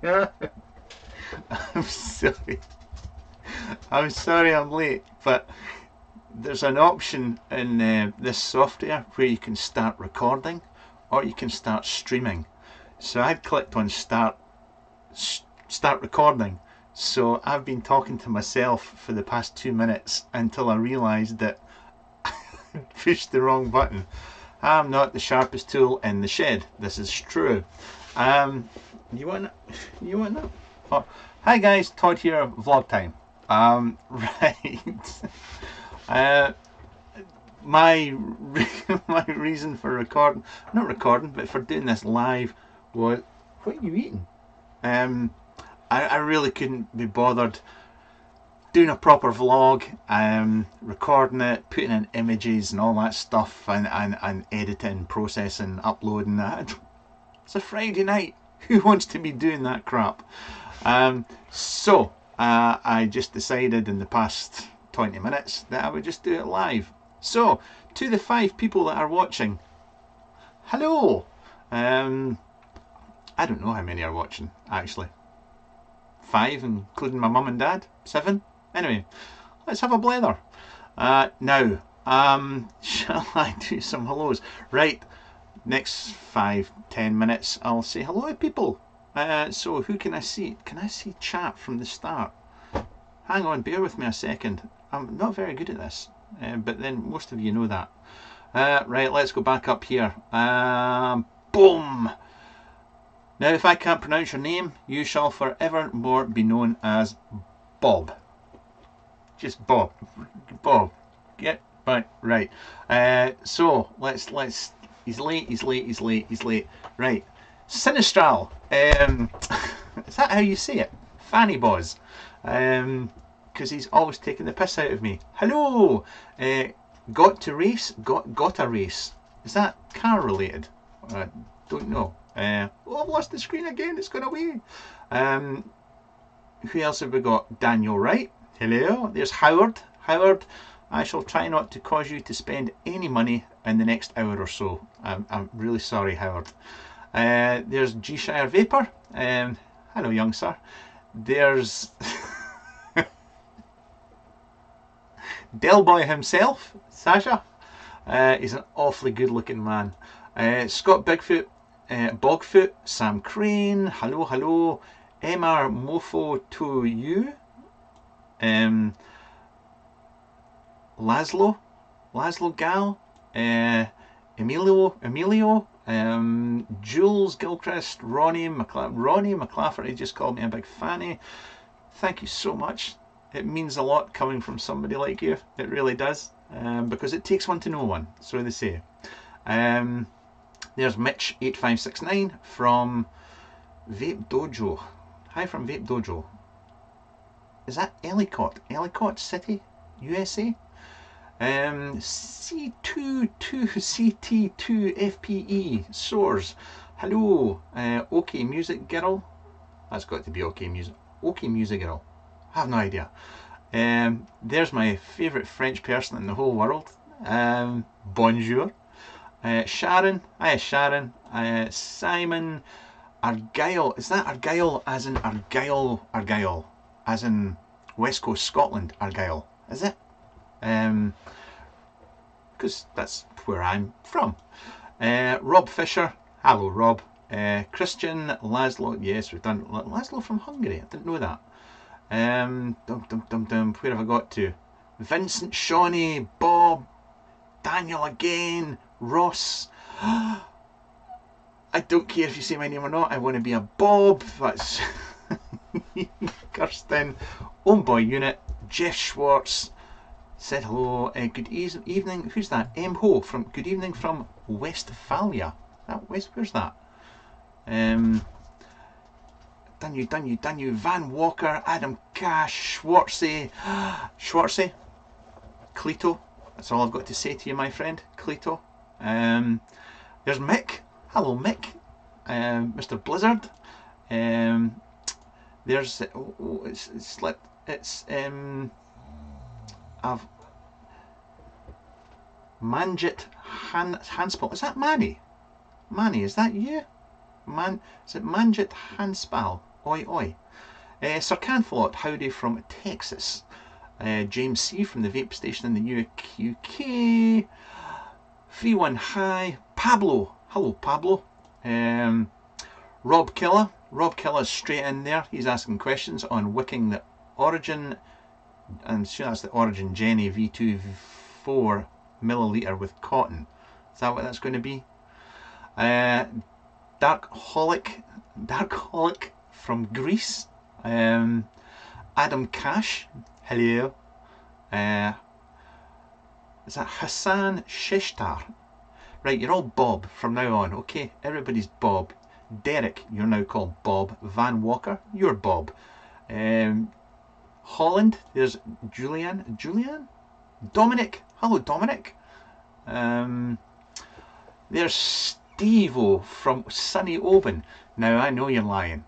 I'm sorry. I'm sorry I'm late, but there's an option in this software where you can start recording or you can start streaming. So I'd clicked on start recording. So I've been talking to myself for the past 2 minutes until I realised that I pushed the wrong button. I'm not the sharpest tool in the shed. This is true. You want that? Oh, hi guys, Todd here. Vlog time. Right. My my reason for not recording, but for doing this live was, what are you eating? I really couldn't be bothered doing a proper vlog, recording it, putting in images and all that stuff, and editing, processing, uploading that. It's a Friday night. Who wants to be doing that crap? So I just decided in the past 20 minutes that I would just do it live. So to the 5 people that are watching, hello. I don't know how many are watching actually. 5 including my mum and dad. 7. Anyway, let's have a blather. Now, shall I do some hellos? Right, next 5-10 minutes I'll say hello to people. So who can I see? Can I see chat from the start? Hang on, bear with me a second. I'm not very good at this, but then most of you know that. Right, let's go back up here. Boom! Now if I can't pronounce your name, you shall forevermore be known as Bob. Just Bob. Bob. Get right. So let's he's late. Right. Sinistral. Is that how you say it? Fanny Boz. Because he's always taking the piss out of me. Hello. Got a race. Is that car related? I don't know. Oh, I've lost the screen again. It's gone away. Who else have we got? Daniel Wright. Hello. There's Howard. Howard, I shall try not to cause you to spend any money in the next hour or so. I'm really sorry, Howard. There's G-Shire Vapor. Hello, young sir. There's Delboy himself, Sasha. He's an awfully good looking man. Scott Bigfoot, Bogfoot, Sam Crane. Hello. MR Mofo to you. Laszlo Gal, Emilio, Jules Gilchrist, Ronnie McClafferty just called me a big fanny. Thank you so much. It means a lot coming from somebody like you. It really does, because it takes one to know one, so they say. There's Mitch8569 from Vape Dojo. Hi from Vape Dojo. Is that Ellicott City, USA? CT2FPE Soars. Hello. OK Music Girl. That's got to be OK Music Girl. I have no idea. There's my favourite French person in the whole world. Bonjour. Sharon. Hi Sharon. Simon Argyle. Is that Argyle as in Argyle? As in West Coast Scotland, Argyle, is it? Because that's where I'm from. Rob Fisher, hello Rob. Christian Laszlo, yes, we've done Laszlo from Hungary. I didn't know that. Where have I got to? Vincent, Shawnee, Bob, Daniel again, Ross. I don't care if you say my name or not. I want to be a Bob. That's Kirsten, Homeboy Unit, Jeff Schwartz said hello. Good evening. Who's that? Ho from good evening from Westphalia. Where's that? Done you. Van Walker, Adam Cash, Schwartzy, Cleto. That's all I've got to say to you, my friend, Cleto. There's Mick. Hello, Mick. Mr. Blizzard. There's I've Manjit Hanspal. Is that Manny? Manny, is that you? Is it Manjit Hanspal? Oi oi. Sir Canthalot, howdy from Texas. James C from the vape station in the UK. Free one, hi. Pablo, hello Pablo. Rob Killer's straight in there. He's asking questions on wicking the Origin, and sure that's the Origin Jenny V24 milliliter with cotton. Is that what that's going to be? Dark Holic from Greece. Adam Cash, hello. Is that Hassan Shishtar? Right, you're all Bob from now on, okay? Everybody's Bob. Derek, you're now called Bob. Van Walker, you're Bob. Holland, there's Julian? Dominic, hello Dominic. There's Steve-O from sunny Oban. Now I know you're lying.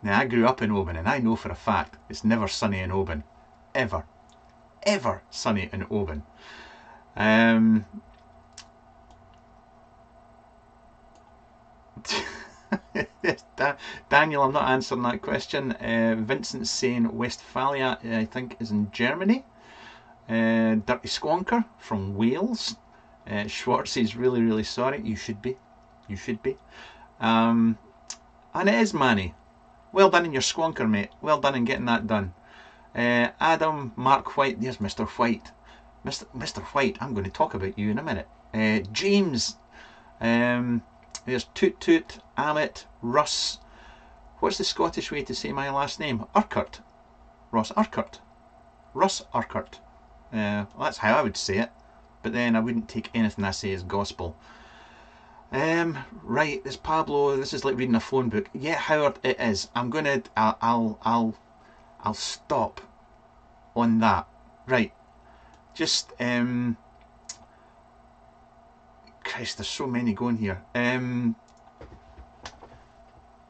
Now I grew up in Oban and I know for a fact it's never sunny in Oban. Ever sunny in Oban. Daniel, I'm not answering that question. Vincent's saying Westphalia, I think, is in Germany. Dirty Squonker from Wales. Schwartz is really sorry. You should be. And it is Manny. Well done in your Squonker, mate. Well done in getting that done. Adam, Mark White. There's Mr. White. Mr. White, I'm going to talk about you in a minute. James. There's Toot Toot, Amit, Russ. What's the Scottish way to say my last name? Urquhart. Ross Urquhart. Russ Urquhart. Well, that's how I would say it. But then I wouldn't take anything I say as gospel. Right, there's Pablo. This is like reading a phone book. Yeah, Howard, it is. I'll stop on that. Right. Just Christ, there's so many going here.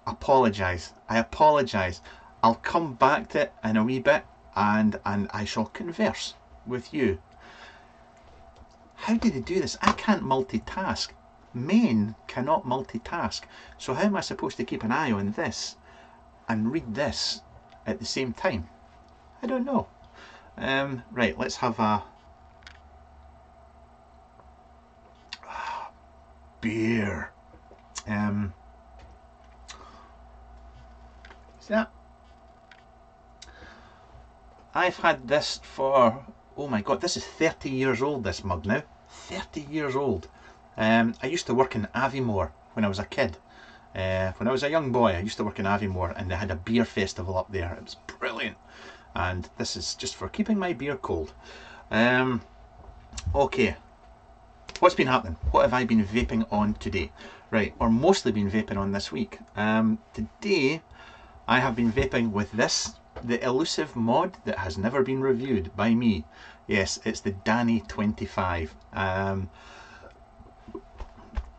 Apologise. I apologise. I'll come back to it in a wee bit and I shall converse with you. How do they do this? I can't multitask. Men cannot multitask. So how am I supposed to keep an eye on this and read this at the same time? I don't know. Right, let's have a beer. See that? I've had this for, oh my god, this is 30 years old, this mug now. 30 years old. I used to work in Aviemore when I was a kid. When I was a young boy, I used to work in Aviemore and they had a beer festival up there. It was brilliant. And this is just for keeping my beer cold. Okay. What's been happening? What have I been vaping on today? Right, or mostly been vaping on this week. Today, I have been vaping with this, the elusive mod that has never been reviewed by me. Yes, it's the Danny 25.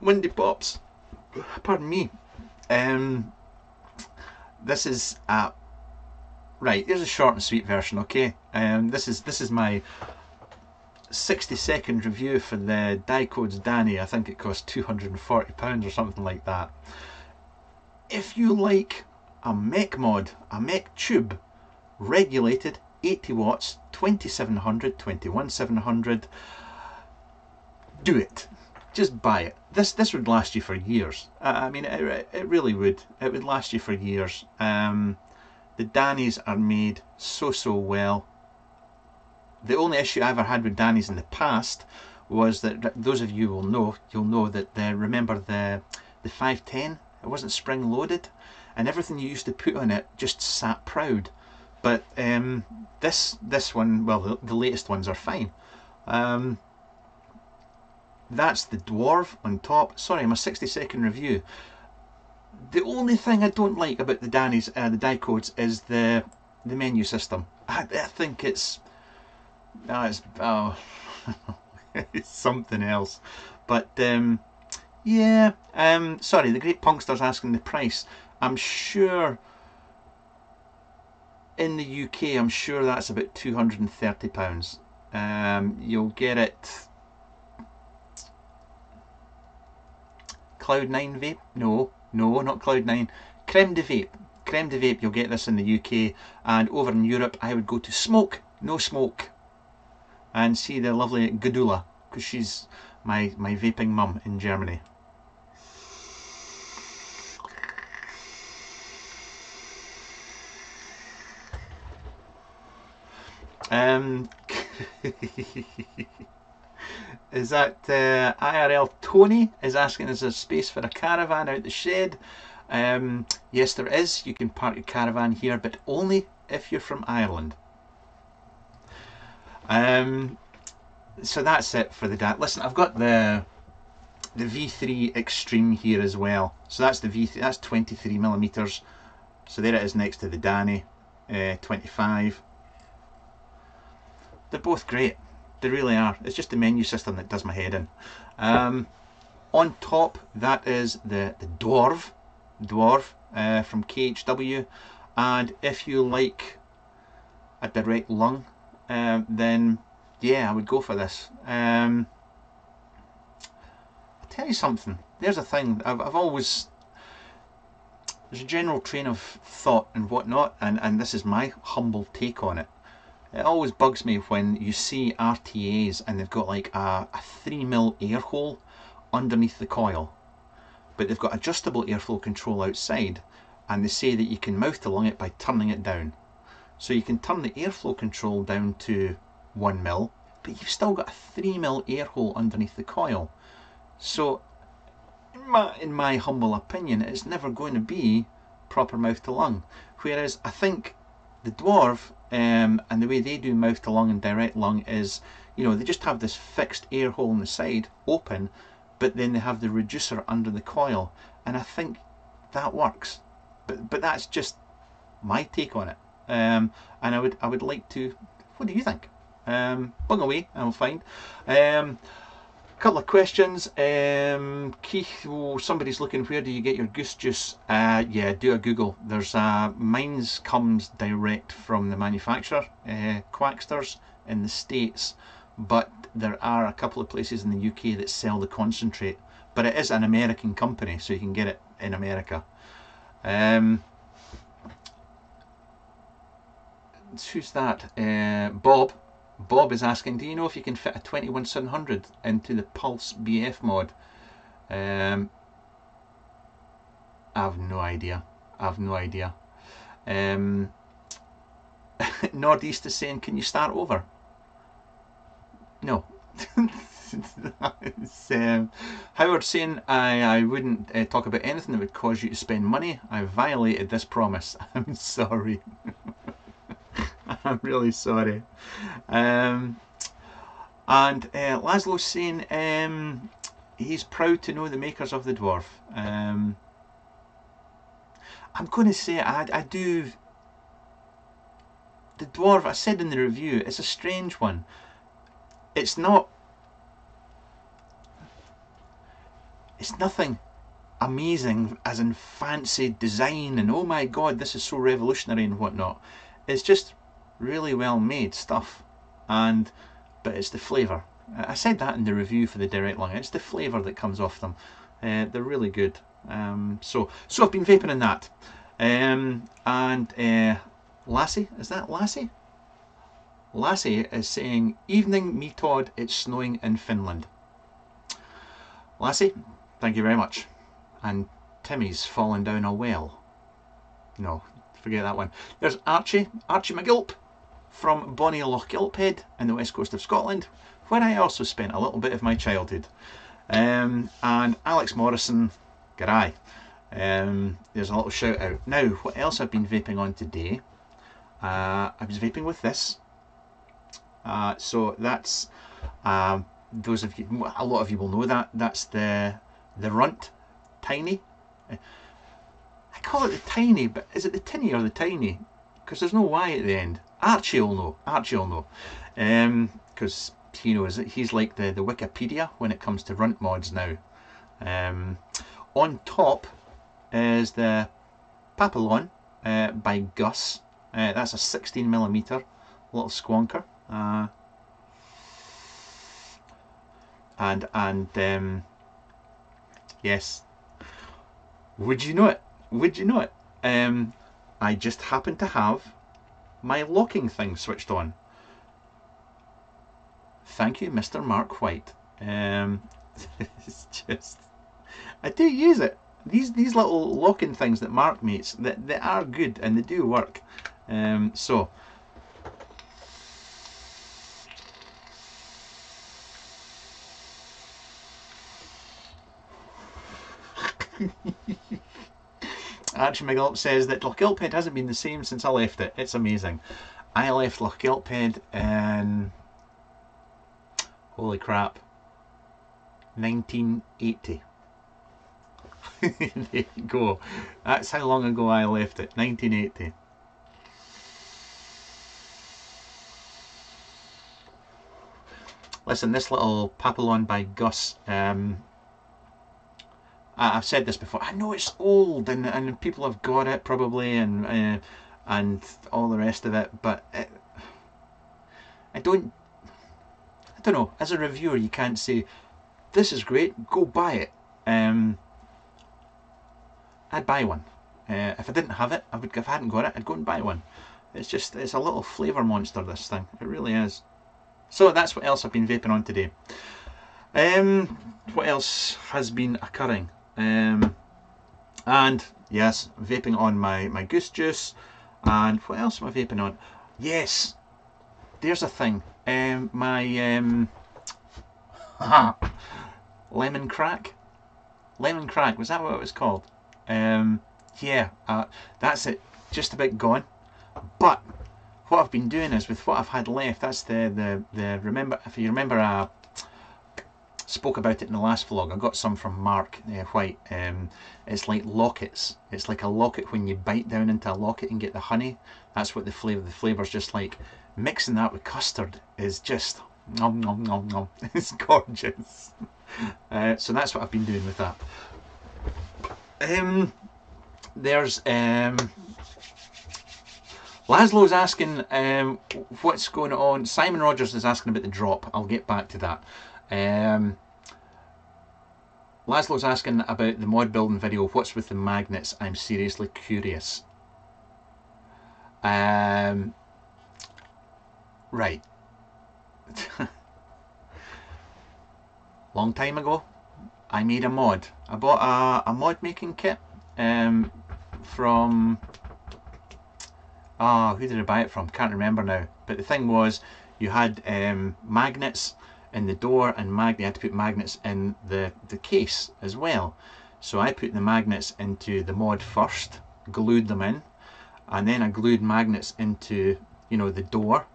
Windy Pops. Pardon me. This is right. Here's a short and sweet version. Okay. This is my 60-second review for the Dicodes Danny. I think it cost £240 or something like that. If you like a mech mod, a mech tube, regulated 80 watts, 2700, 21700, do it. Just buy it. This would last you for years. I mean, it really would. It would last you for years. The Dannies are made so well. The only issue I ever had with Dannies in the past was that those of you will know, you'll know that remember the 510, it wasn't spring loaded, and everything you used to put on it just sat proud. But this one, well, the latest ones are fine. That's the Dwarf on top. Sorry, I'm a 60-second review. The only thing I don't like about the Dannies, the Dicodes, is the menu system. I think it's it's something else. But yeah, sorry, the Great Punkster's asking the price. I'm sure in the UK, I'm sure that's about £230. You'll get it. Cloud9 vape? No, not Cloud9. Creme de vape. Creme de Vape, you'll get this in the UK, and over in Europe I would go to Smoke No Smoke and see the lovely Gadula, because she's my vaping mum in Germany. Is that IRL Tony is asking, is there space for a caravan out the shed? Yes, there is. You can park your caravan here, but only if you're from Ireland. So that's it for the DAT. Listen, I've got the V3 Extreme here as well. So that's the V3. That's 23 millimeters. So there it is next to the Danny 25. They're both great. They really are. It's just the menu system that does my head in. On top, that is the Dwarf from KHW. And if you like a direct lung, then yeah, I would go for this. I'll tell you something. There's a thing. I've always, there's a general train of thought and whatnot, and this is my humble take on it. It always bugs me when you see RTAs and they've got like a 3mm air hole underneath the coil, but they've got adjustable airflow control outside, and they say that you can mouth to lung it by turning it down. So you can turn the airflow control down to 1mm, but you've still got a 3mm air hole underneath the coil. So in my humble opinion, it's never going to be proper mouth to lung. Whereas I think the Dwarf and the way they do mouth to lung and direct lung is, you know, they just have this fixed air hole on the side open, but then they have the reducer under the coil, and I think that works. But that's just my take on it. And I would like to. What do you think? Bung away, I'll find. Couple of questions. Keith, somebody's looking, where do you get your goose juice? Yeah, do a Google. There's mine's comes direct from the manufacturer, Quacksters in the States, but there are a couple of places in the UK that sell the concentrate. But it is an American company, so you can get it in America. Who's that? Bob. Bob is asking, do you know if you can fit a 21700 into the Pulse BF mod? I've no idea. I've no idea. Northeast is saying, can you start over? No. Howard saying, I wouldn't talk about anything that would cause you to spend money. I violated this promise. I'm sorry. I'm really sorry. And Laszlo's saying he's proud to know the makers of the Dwarf. I'm going to say I do. The Dwarf, I said in the review, it's a strange one. It's not. It's nothing amazing as in fancy design and oh my god, this is so revolutionary and whatnot. It's just really well made stuff, but it's the flavour. I said that in the review for the direct lung. It's the flavour that comes off them. They're really good. So I've been vaping in that. And Lassie, is that Lassie? Lassie is saying, evening me Todd, it's snowing in Finland. Lassie, thank you very much. And Timmy's fallen down a well. No, forget that one. There's Archie McGilp from Bonnie Lochgilphead in the west coast of Scotland, where I also spent a little bit of my childhood. And Alex Morrison, Garai. There's a little shout out. Now, what else I've been vaping on today? I was vaping with this. So that's those of you, a lot of you will know that. That's the Runt Tiny. I call it the Tiny, but is it the Tinny or the Tiny? Because there's no Y at the end. Archie will know. Archie will know. Because he knows it. He's like the Wikipedia when it comes to runt mods now. On top is the Papillon by Gus. That's a 16mm little squonker. Yes. Would you know it? Would you know it? I just happen to have my locking thing switched on. Thank you, Mr. Mark White. It's just, I do use it. These little locking things that Mark makes, they are good and they do work. So Archie McGulp says that Lochgilphead hasn't been the same since I left it. It's amazing. I left Lochgilphead in, holy crap, 1980. There you go. That's how long ago I left it. 1980. Listen, this little Papillon by Gus, I've said this before. I know it's old and people have got it probably and all the rest of it, but I don't know. As a reviewer, you can't say this is great. Go buy it. I'd buy one. If I didn't have it, if I hadn't got it, I'd go and buy one. It's a little flavour monster, this thing. It really is. So that's what else I've been vaping on today. What else has been occurring? And yes, vaping on my goose juice. And what else am I vaping on? Yes, there's a thing. My lemon crack. Lemon crack, was that what it was called? Yeah, that's it. Just about gone. But what I've been doing is, with what I've had left, that's the remember. If you remember, I spoke about it in the last vlog. I got some from Mark White. It's like lockets. It's like a locket when you bite down into a locket and get the honey. That's what the flavour. The flavour's just like. Mixing that with custard is just nom nom nom nom. It's gorgeous. So that's what I've been doing with that. There's Laszlo's asking what's going on. Simon Rogers is asking about the drop. I'll get back to that. Laszlo's asking about the mod building video. What's with the magnets? I'm seriously curious. Right. Long time ago, I made a mod. I bought a mod making kit from, who did I buy it from? Can't remember now. But the thing was, you had magnets in the door and you had to put magnets in the case as well. So I put the magnets into the mod first, glued them in, and then I glued magnets into, you know, the door,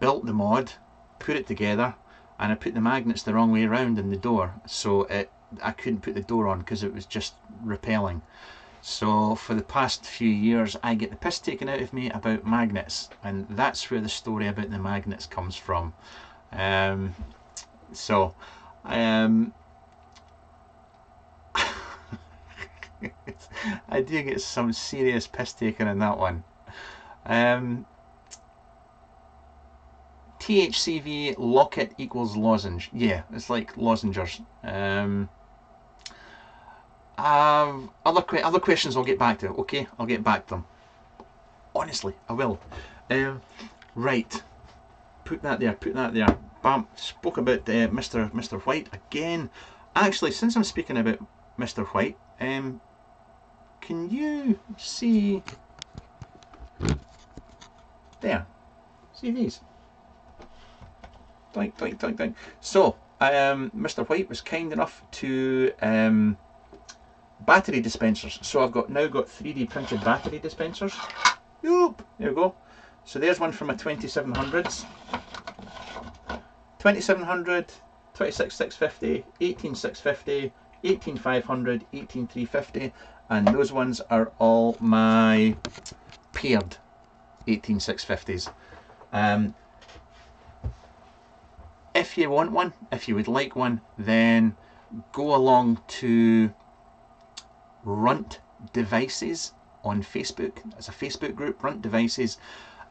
built the mod, put it together, and I put the magnets the wrong way around in the door, so I couldn't put the door on because it was just repelling. So for the past few years I get the piss taken out of me about magnets, and that's where the story about the magnets comes from. I do get some serious piss taken in that one. THCV locket equals lozenge. Yeah, it's like lozengers. Other questions I'll get back to. Okay, I'll get back to them. Honestly, I will. Right, put that there. Put that there. Bam. Spoke about Mr. White again. Actually, since I'm speaking about Mr. White, can you see there? See these? Doink, doink, doink, doink. So, Mr. White was kind enough to battery dispensers. So I've now got 3D printed battery dispensers. Yoop, there we go. So there's one for my 2700s. 2700, 26650, 18650, 18500, 18350, and those ones are all my paired 18650s. If you want one, if you would like one, then go along to Runt Devices on Facebook. It's a Facebook group, Runt Devices,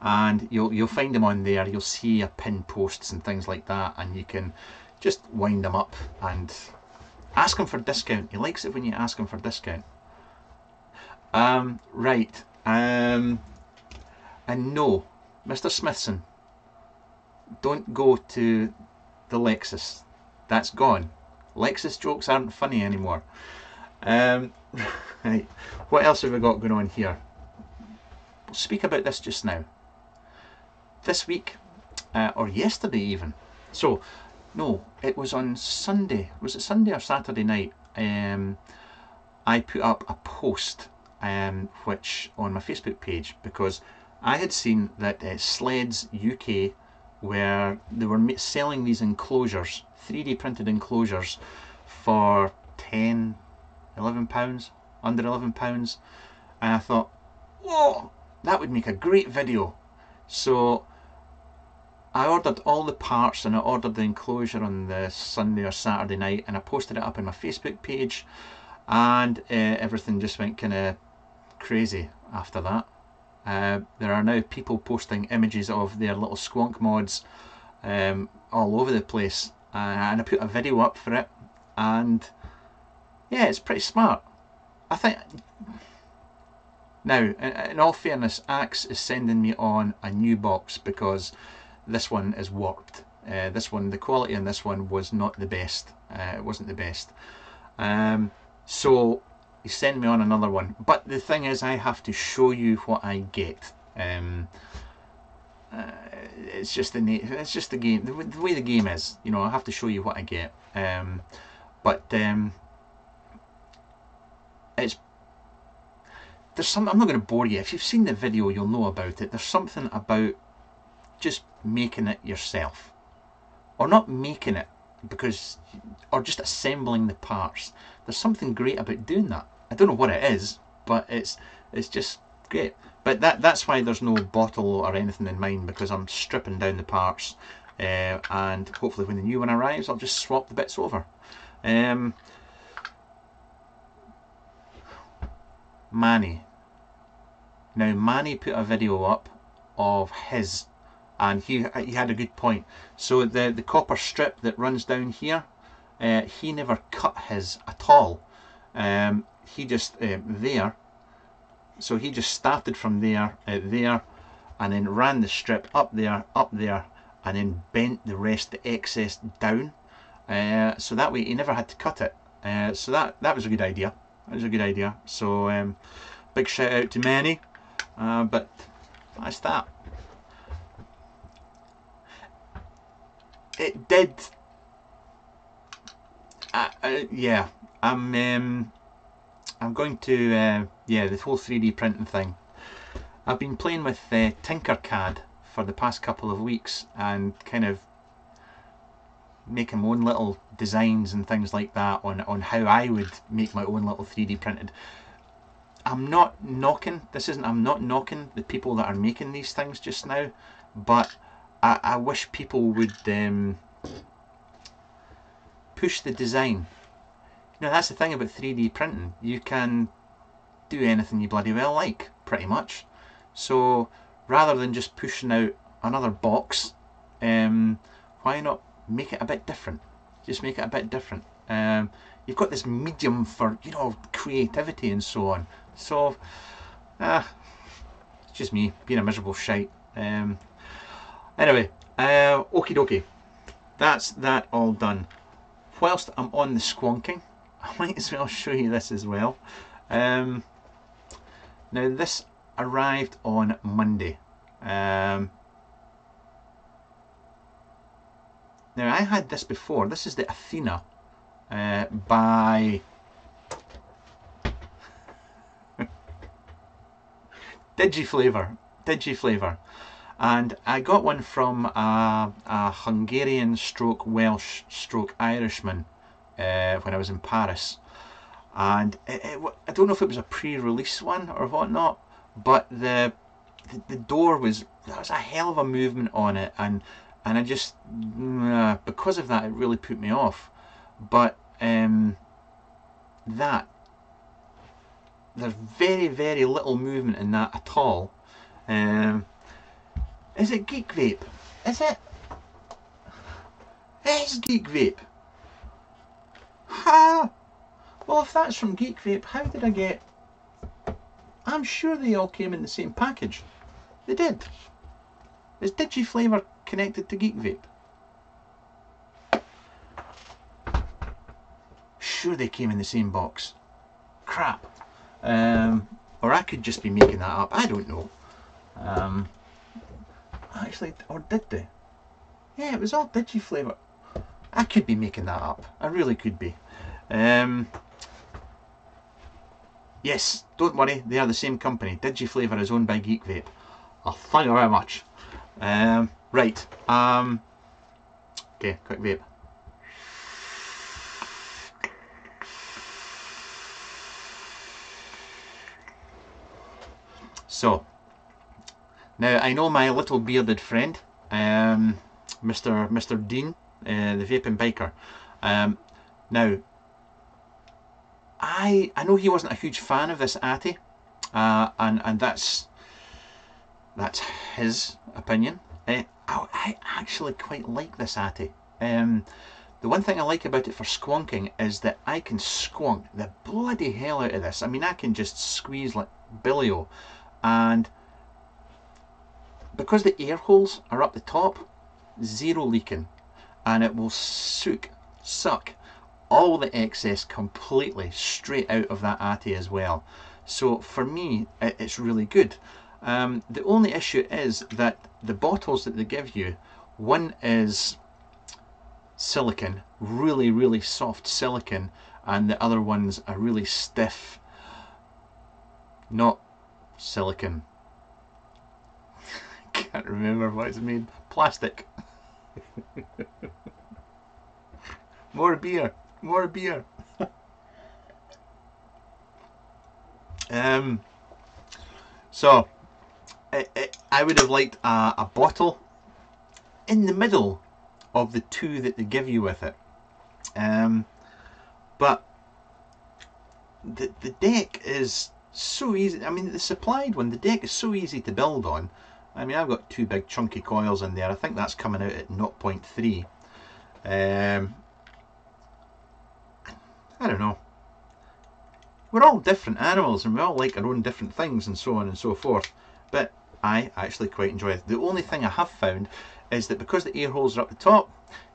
and you'll find them on there. You'll see a pin posts and things like that, and you can just wind them up and ask him for discount. He likes it when you ask him for discount. Right, And no, Mr. Smithson, don't go to the Lexus. That's gone. Lexus jokes aren't funny anymore. Right, what else have we got going on here? We'll speak about this just now. This week, or yesterday even. So, no, it was on Sunday. Was it Sunday or Saturday night? I put up a post, which on my Facebook page, because I had seen that Sleds UK, where they were selling these enclosures, 3D printed enclosures, for £10, £11, under £11, and I thought, whoa, that would make a great video. So I ordered all the parts and I ordered the enclosure on the Sunday or Saturday night, and I posted it up on my Facebook page, and everything just went kind of crazy after that. There are now people posting images of their little squonk mods all over the place, and I put a video up for it, and yeah, it's pretty smart. I think. Now, in all fairness, Axe is sending me on a new box because this one is warped. This one, the quality on this one was not the best. It wasn't the best. So he's sending me on another one. But the thing is, I have to show you what I get. It's just the game, the way the game is. You know, I have to show you what I get. There's some. I'm not going to bore you. If you've seen the video, you'll know about it. There's something about just making it yourself, or not making it, or just assembling the parts. There's something great about doing that. I don't know what it is, but it's just great. But that's why there's no bottle or anything in mind, because I'm stripping down the parts, and hopefully when the new one arrives, I'll just swap the bits over. Manny. Now Manny put a video up of his, and he had a good point. So the copper strip that runs down here, he never cut his at all. He just there. So he just started from there, there, and then ran the strip up there, and then bent the rest, the excess, down. So that way he never had to cut it. So that was a good idea. That was a good idea. So big shout out to Manny. But that's that. It did. Yeah, I'm going to yeah, the whole 3D printing thing. I've been playing with Tinkercad for the past couple of weeks and kind of making my own little designs and things like that on how I would make my own little 3D printed. I'm not knocking the people that are making these things just now, but I wish people would push the design. You know, that's the thing about 3D printing. You can do anything you bloody well like, pretty much. So rather than just pushing out another box, why not make it a bit different? Just make it a bit different. You've got this medium for, you know, creativity and so on. So, it's just me being a miserable shite. Anyway, okie dokie. That's that all done. Whilst I'm on the squonking, I might as well show you this as well. Now this arrived on Monday. Now I had this before. This is the Athena by Digiflavor, and I got one from a Hungarian stroke Welsh stroke Irishman when I was in Paris, and I don't know if it was a pre-release one or whatnot, but the door was, there was a hell of a movement on it, and I just because of that it really put me off. But that there's very, very little movement in that at all. Is it Geek Vape? Is it? It is Geek Vape. Ha! Well, if that's from Geek Vape, how did I get I'm sure they all came in the same package. They did. Is DigiFlavor connected to Geek Vape? Sure they came in the same box. Crap. Or I could just be making that up. I don't know. Actually, or did they? Yeah, it was all DigiFlavor. I could be making that up. I really could be. Yes, don't worry. They are the same company. DigiFlavor is owned by Geek Vape. Oh, thank you very much. Right. Okay, quick vape. So, now I know my little bearded friend, Mr. Dean, the vaping biker. Now, I know he wasn't a huge fan of this Atty, and that's his opinion. I actually quite like this Atty. The one thing I like about it for squonking is that I can squonk the bloody hell out of this. I mean, I can just squeeze like Billio, and because the air holes are up the top, zero leaking, and it will suck all the excess completely straight out of that Atty as well. So for me, it's really good. The only issue is that the bottles that they give you, one is silicon, really soft silicon, and the other one's a really stiff, not silicon. Can't remember what it's made. Plastic. More beer. More beer. So I would have liked a bottle in the middle of the two that they give you with it. But the deck is so easy. I mean, the supplied one, the deck is so easy to build on. I mean, I've got two big chunky coils in there. I think that's coming out at 0.3. I don't know. We're all different animals and we all like our own different things and so on and so forth. But I actually quite enjoy it. The only thing I have found is that because the air holes are up the top,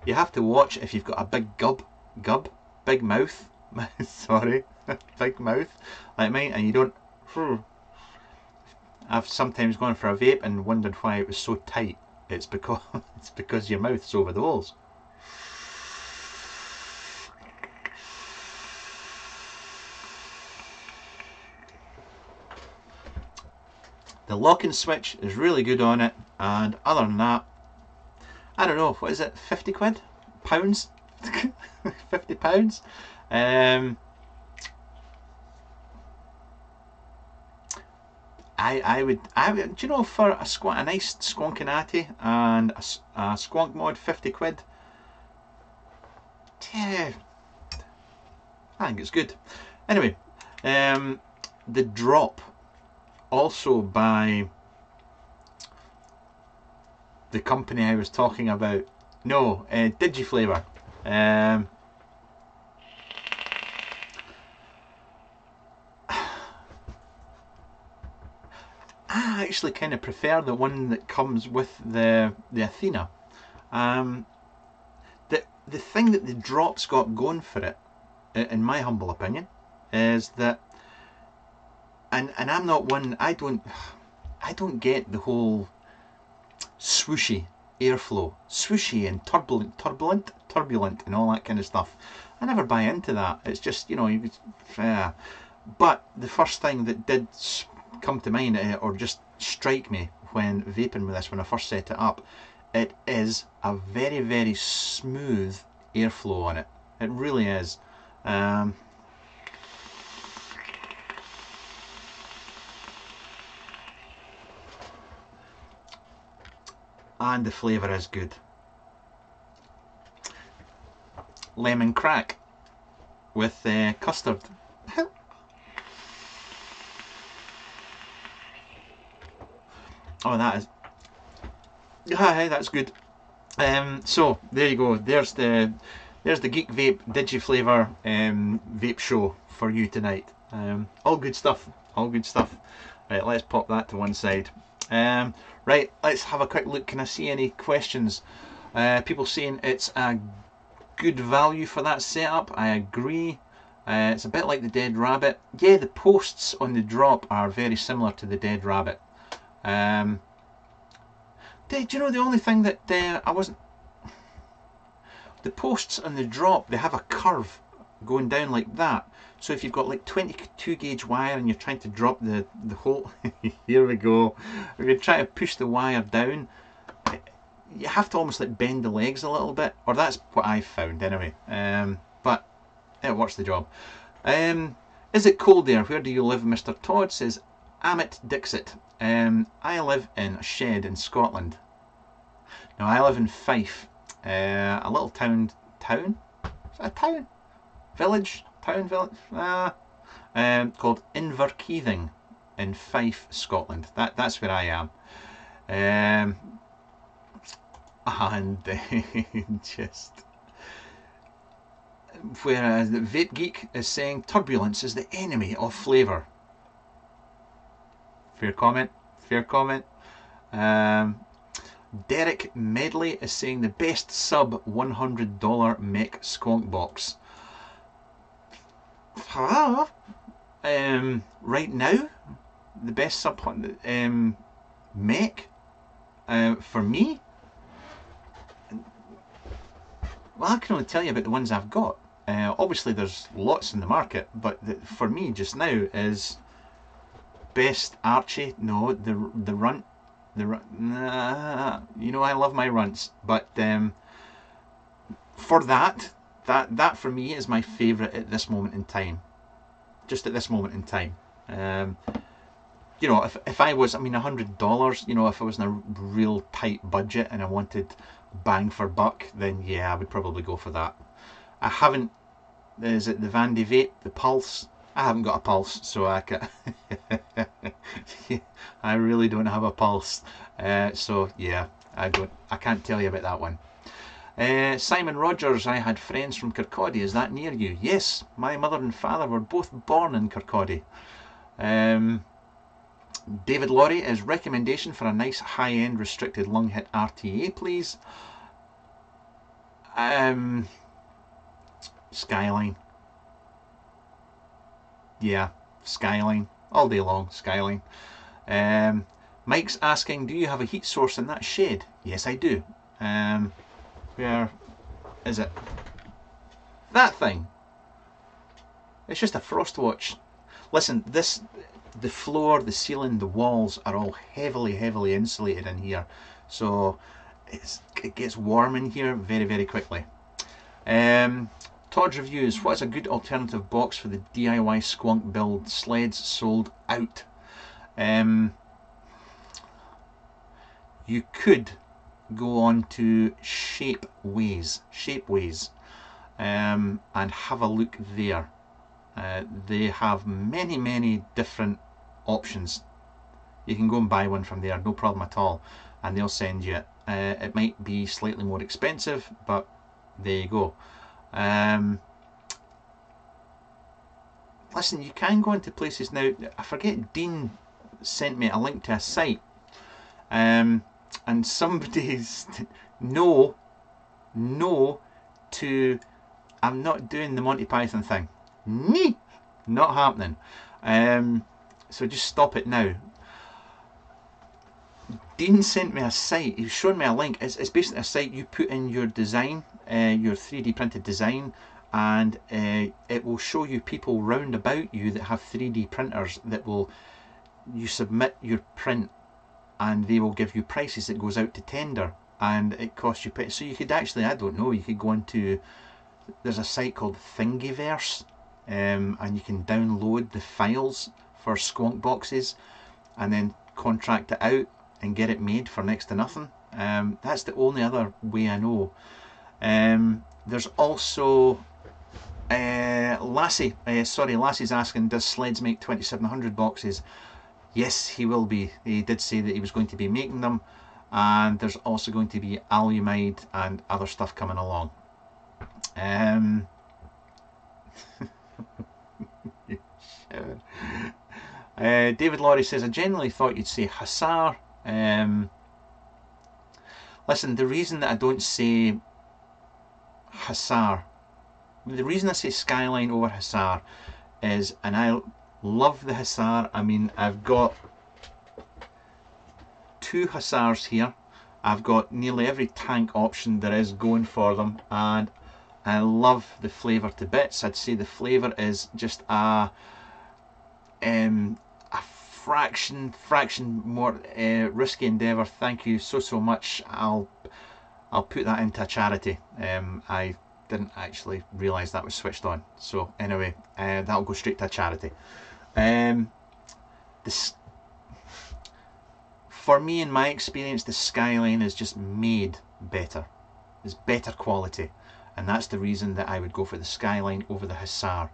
you have to watch if you've got a big big mouth, sorry, big mouth like mine, and you don't. I've sometimes gone for a vape and wondered why it was so tight. It's because your mouth's over the holes. The locking switch is really good on it, and other than that, I don't know, what is it, 50 quid? Pounds? 50 pounds? I would, do you know, for a nice squonking Atty and a squonk mod, 50 quid, yeah, I think it's good. Anyway, the Drop, also by the company I was talking about, no, DigiFlavor. I actually kind of prefer the one that comes with the Athena. The thing that the Drop's got going for it, in my humble opinion, is that, and I'm not one, I don't get the whole swooshy airflow, swooshy and turbulent and all that kind of stuff. I never buy into that. It's just, you know, but the first thing that did come to mind, or just strike me when vaping with this, when I first set it up, it is a very smooth airflow on it. It really is. And the flavour is good. Lemon crack with custard. Oh, that is. Hi, that's good. So there you go. There's the there's the Geek Vape Digiflavor vape show for you tonight. All good stuff, all good stuff. Right, let's pop that to one side. Right, let's have a quick look. Can I see any questions? People saying it's a good value for that setup. I agree. It's a bit like the Dead Rabbit. Yeah, the posts on the Drop are very similar to the Dead Rabbit. Do you know the only thing that I wasn't... The posts on the Drop, they have a curve going down like that. So if you've got like 22 gauge wire and you're trying to drop the whole... Here we go. If you're trying to push the wire down, you have to almost like bend the legs a little bit. Or that's what I found anyway. But it works the job. Is it cold there? Where do you live? Mr. Todd says, Amit Dixit. I live in a shed in Scotland. Now I live in Fife. A little town, is that a town? Village? Town, village? Called Inverkeithing in Fife, Scotland. That's where I am. And just... Whereas the Vape Geek is saying turbulence is the enemy of flavour. Fair comment, fair comment. Derek Medley is saying the best sub $100 mech squonk box. Right now, the best sub mech for me. Well, I can only tell you about the ones I've got. Obviously, there's lots in the market, but for me just now is best Archie. No, the runt. Nah, you know I love my runts, but for that for me is my favourite at this moment in time. Just at this moment in time. You know, if I was, I mean, $100, you know, if I was in a real tight budget and I wanted bang for buck, then yeah, I would probably go for that. I haven't, is it the Vandy Vape, the Pulse? I haven't got a pulse, so I can I really don't have a pulse. So yeah, I can't tell you about that one. Simon Rogers, I had friends from Kirkcaldy. Is that near you? Yes, my mother and father were both born in Kirkcaldy. David Laurie is recommendation for a nice high-end restricted lung hit RTA, please. Skyline. Yeah, Skyline. All day long, Skyline. Mike's asking, do you have a heat source in that shed? Yes, I do. Where is it? That thing. It's just a frost watch. Listen, the floor, the ceiling, the walls are all heavily insulated in here. So it gets warm in here very, very quickly. Todd's Reviews, what is a good alternative box for the DIY squonk build? Sleds sold out. You could go on to Shapeways, and have a look there. They have many different options. You can go and buy one from there, no problem at all, and they'll send you it. It might be slightly more expensive, but there you go. Listen, you can go into places now. I forget, Dean sent me a link to a site, and somebody's no to I'm not doing the Monty Python thing. Nee, not happening. So just stop it now. Dean sent me a site. He's shown me a link. It's basically a site you put in your design, your 3D printed design, and it will show you people round about you that have 3D printers that will, you submit your print and they will give you prices that goes out to tender, and it costs you. So you could actually, I don't know, you could go into, there's a site called Thingiverse, and you can download the files for squonk boxes and then contract it out and get it made for next to nothing. That's the only other way I know. There's also Lassie's asking, does Sleds make 2700 boxes? Yes, he will be. He did say that he was going to be making them, and there's also going to be alumide and other stuff coming along. David Laurie says, I genuinely thought you'd say Hussar. Listen, the reason that I don't say Hussar, the reason I say Skyline over Hussar is, and I love the Hussar, I mean, I've got 2 Hussars here. I've got nearly every tank option there is going for them, and I love the flavour to bits. I'd say the flavour is just a fraction more risky endeavour. Thank you so much. I'll put that into a charity. I didn't actually realise that was switched on. So anyway, that'll go straight to a charity. For me, in my experience, the Skyline is just made better. It's better quality, and that's the reason that I would go for the Skyline over the Hussar.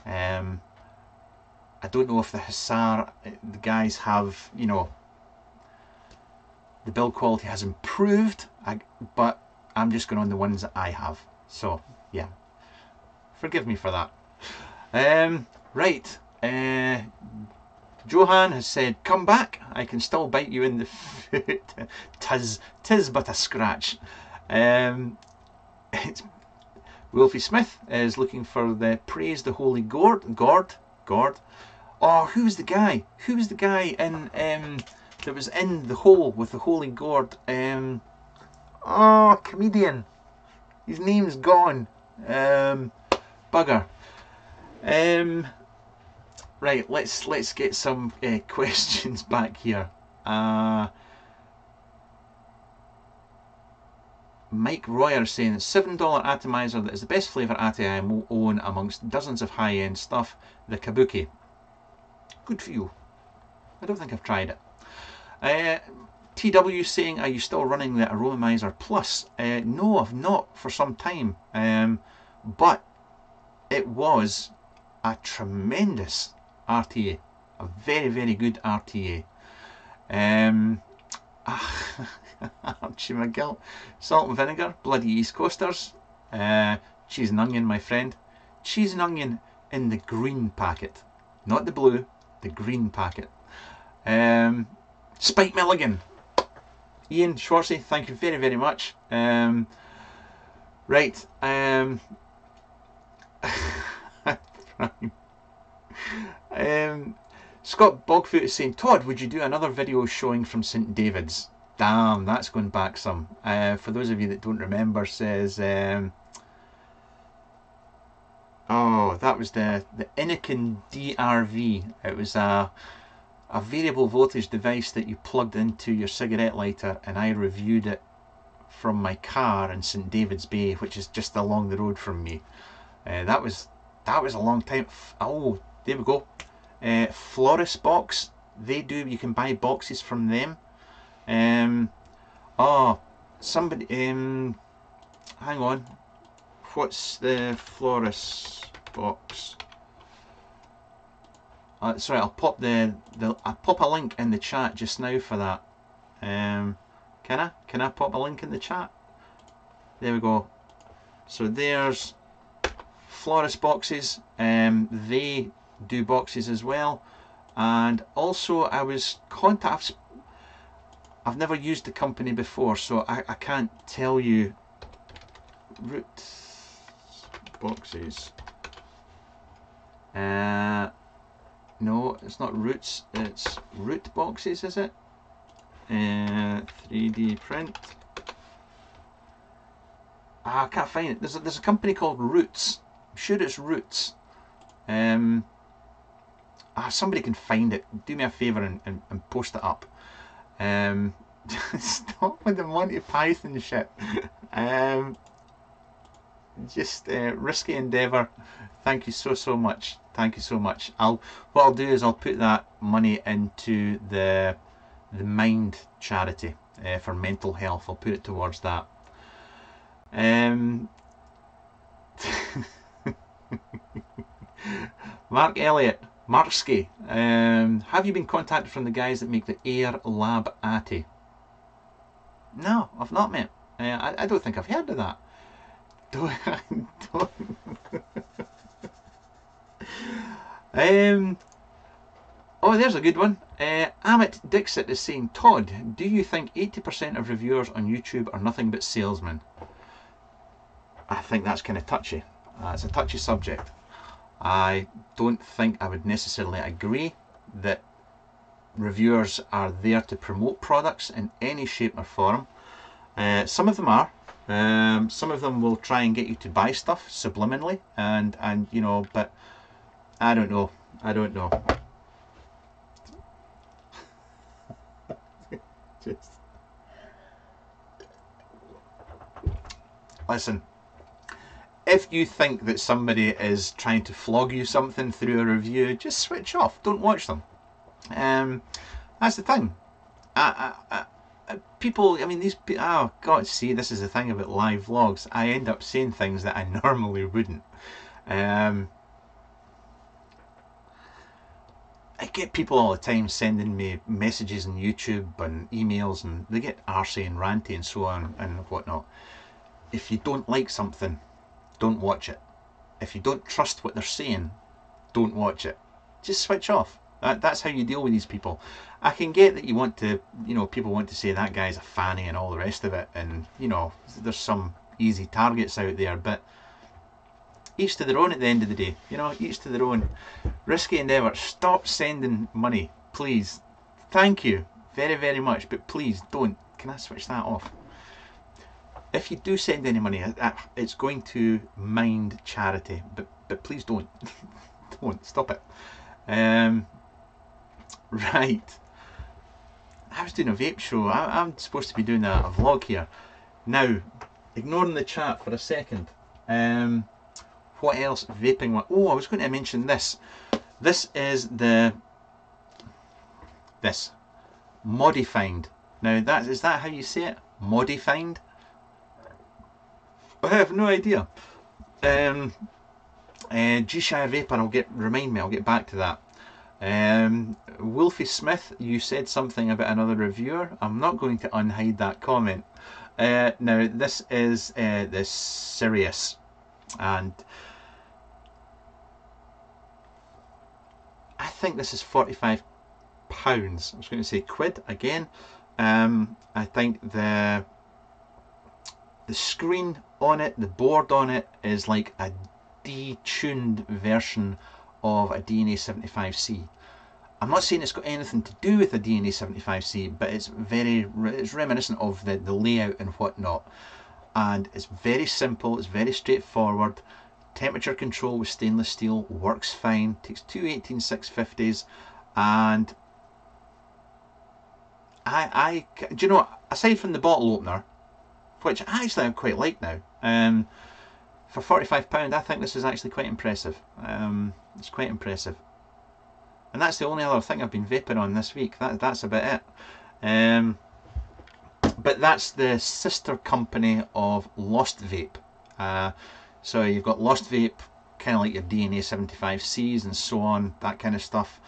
I don't know if the Hussar, the guys have, you know, the build quality has improved, but I'm just going on the ones that I have. So yeah, forgive me for that. Right, Johan has said, come back, I can still bite you in the foot. tis but a scratch. Wolfie Smith is looking for the Praise the Holy Gord. Oh, who's the guy? Who's the guy in that was in the hole with the Holy Gord? Oh, comedian. His name's gone. Bugger. Right, let's get some questions back here. Mike Royer saying $7 atomizer that is the best flavour Ati I own amongst dozens of high-end stuff, the Kabuki. Good for you. I don't think I've tried it. TW saying, are you still running the Aromizer Plus? No, I've not for some time. But it was a tremendous RTA. A very, very good RTA. Archie McGill. Salt and vinegar, bloody East Coasters. Cheese and onion, my friend. Cheese and onion in the green packet. Not the blue, the green packet. Spike Milligan. Ian Schwartzy, thank you very, very much. Right. Scott Bogfoot is saying, Todd, would you do another video showing from St David's? Damn, that's going back some. For those of you that don't remember, says, oh, that was the Inikin DRV. It was a variable voltage device that you plugged into your cigarette lighter, and I reviewed it from my car in St David's Bay, which is just along the road from me. That was a long time. Oh, there we go. Florist Box, you can buy boxes from them. Oh, somebody, hang on, what's the Florist Box? Sorry, I'll pop I'll pop a link in the chat just now for that. Can I pop a link in the chat? There we go. So there's Florist Boxes. They do boxes as well, and also I've never used the company before, so I can't tell you. Root Boxes. No, it's not Roots, it's Root Boxes, is it? 3D print. I can't find it. There's a company called Roots. I'm sure it's Roots. Somebody can find it. Do me a favour and post it up. Stop with the Monty Python shit. Just risky endeavour. Thank you so much. Thank you so much. What I'll do is I'll put that money into the Mind charity for mental health. I'll put it towards that. Mark Elliott, Marksky, have you been contacted from the guys that make the Air Lab Ati? No, I've not, mate. I don't think I've heard of that. don't. Oh, there's a good one. Amit Dixit is saying, Todd, do you think 80% of reviewers on YouTube are nothing but salesmen? I think that's kind of touchy. It's a touchy subject. I don't think I would necessarily agree that reviewers are there to promote products in any shape or form. Some of them are. Some of them will try and get you to buy stuff subliminally, and you know, but I don't know. Just listen. If you think that somebody is trying to flog you something through a review, just switch off. Don't watch them. That's the thing. People, I mean, these people, oh God, see, this is the thing about live vlogs. I end up saying things that I normally wouldn't. I get people all the time sending me messages on YouTube and emails, and they get arsey and ranty and so on and whatnot. If you don't like something, don't watch it. If you don't trust what they're saying, don't watch it. Just switch off. That's how you deal with these people. I can get that you want to, you know, people want to say that guy's a fanny and all the rest of it, and you know, there's some easy targets out there, but each to their own at the end of the day. You know, each to their own. Risky endeavour. Stop sending money, please. Thank you very, very much, but please don't. Can I switch that off? If you do send any money, it's going to mind charity, but please don't. Don't stop it. Right. I was doing a vape show. I'm supposed to be doing a vlog here. Now, ignoring the chat for a second. What else? Vaping. Oh, I was going to mention this. This is this modified. Now, is that how you say it? Modified? I have no idea. G-Shire Vapor, remind me, I'll get back to that. Wolfie Smith, you said something about another reviewer. I'm not going to unhide that comment. Now, this is the Sirius, and I think this is £45. I was going to say quid again. I think the screen on it, the board on it, is like a detuned version of a DNA 75C. I'm not saying it's got anything to do with a DNA 75C, but it's reminiscent of the layout and whatnot. And it's very simple, it's very straightforward. Temperature control with stainless steel works fine. Takes two 18650s, and do you know, aside from the bottle opener, which actually I quite like now, for £45 I think this is actually quite impressive. It's quite impressive, and that's the only other thing I've been vaping on this week. That's about it. But that's the sister company of Lost Vape. So you've got Lost Vape, kind of like your DNA 75Cs and so on, that kind of stuff.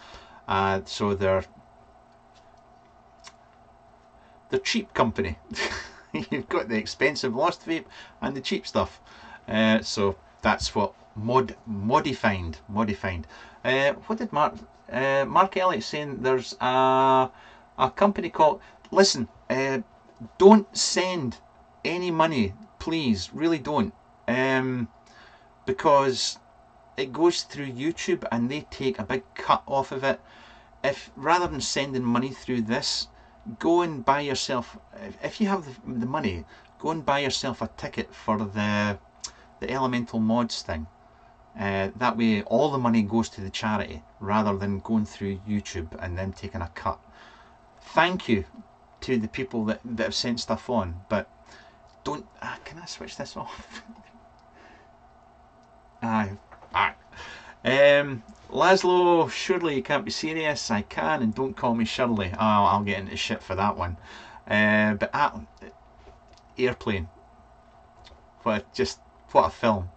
So they're cheap company. You've got the expensive Lost Vape and the cheap stuff. So that's what modified. What did Mark Elliott saying? There's a company called. Listen, don't send any money, please. Really don't, because it goes through YouTube and they take a big cut off of it. If rather than sending money through this, go and buy yourself, if you have the money, go and buy yourself a ticket for the Elemental Mods thing. That way all the money goes to the charity rather than going through YouTube and them taking a cut. Thank you to the people that have sent stuff on, but don't. Can I switch this off? Aye. Laszlo, surely you can't be serious. I can, and don't call me Shirley. Oh, I'll get into shit for that one. But Airplane. What a film.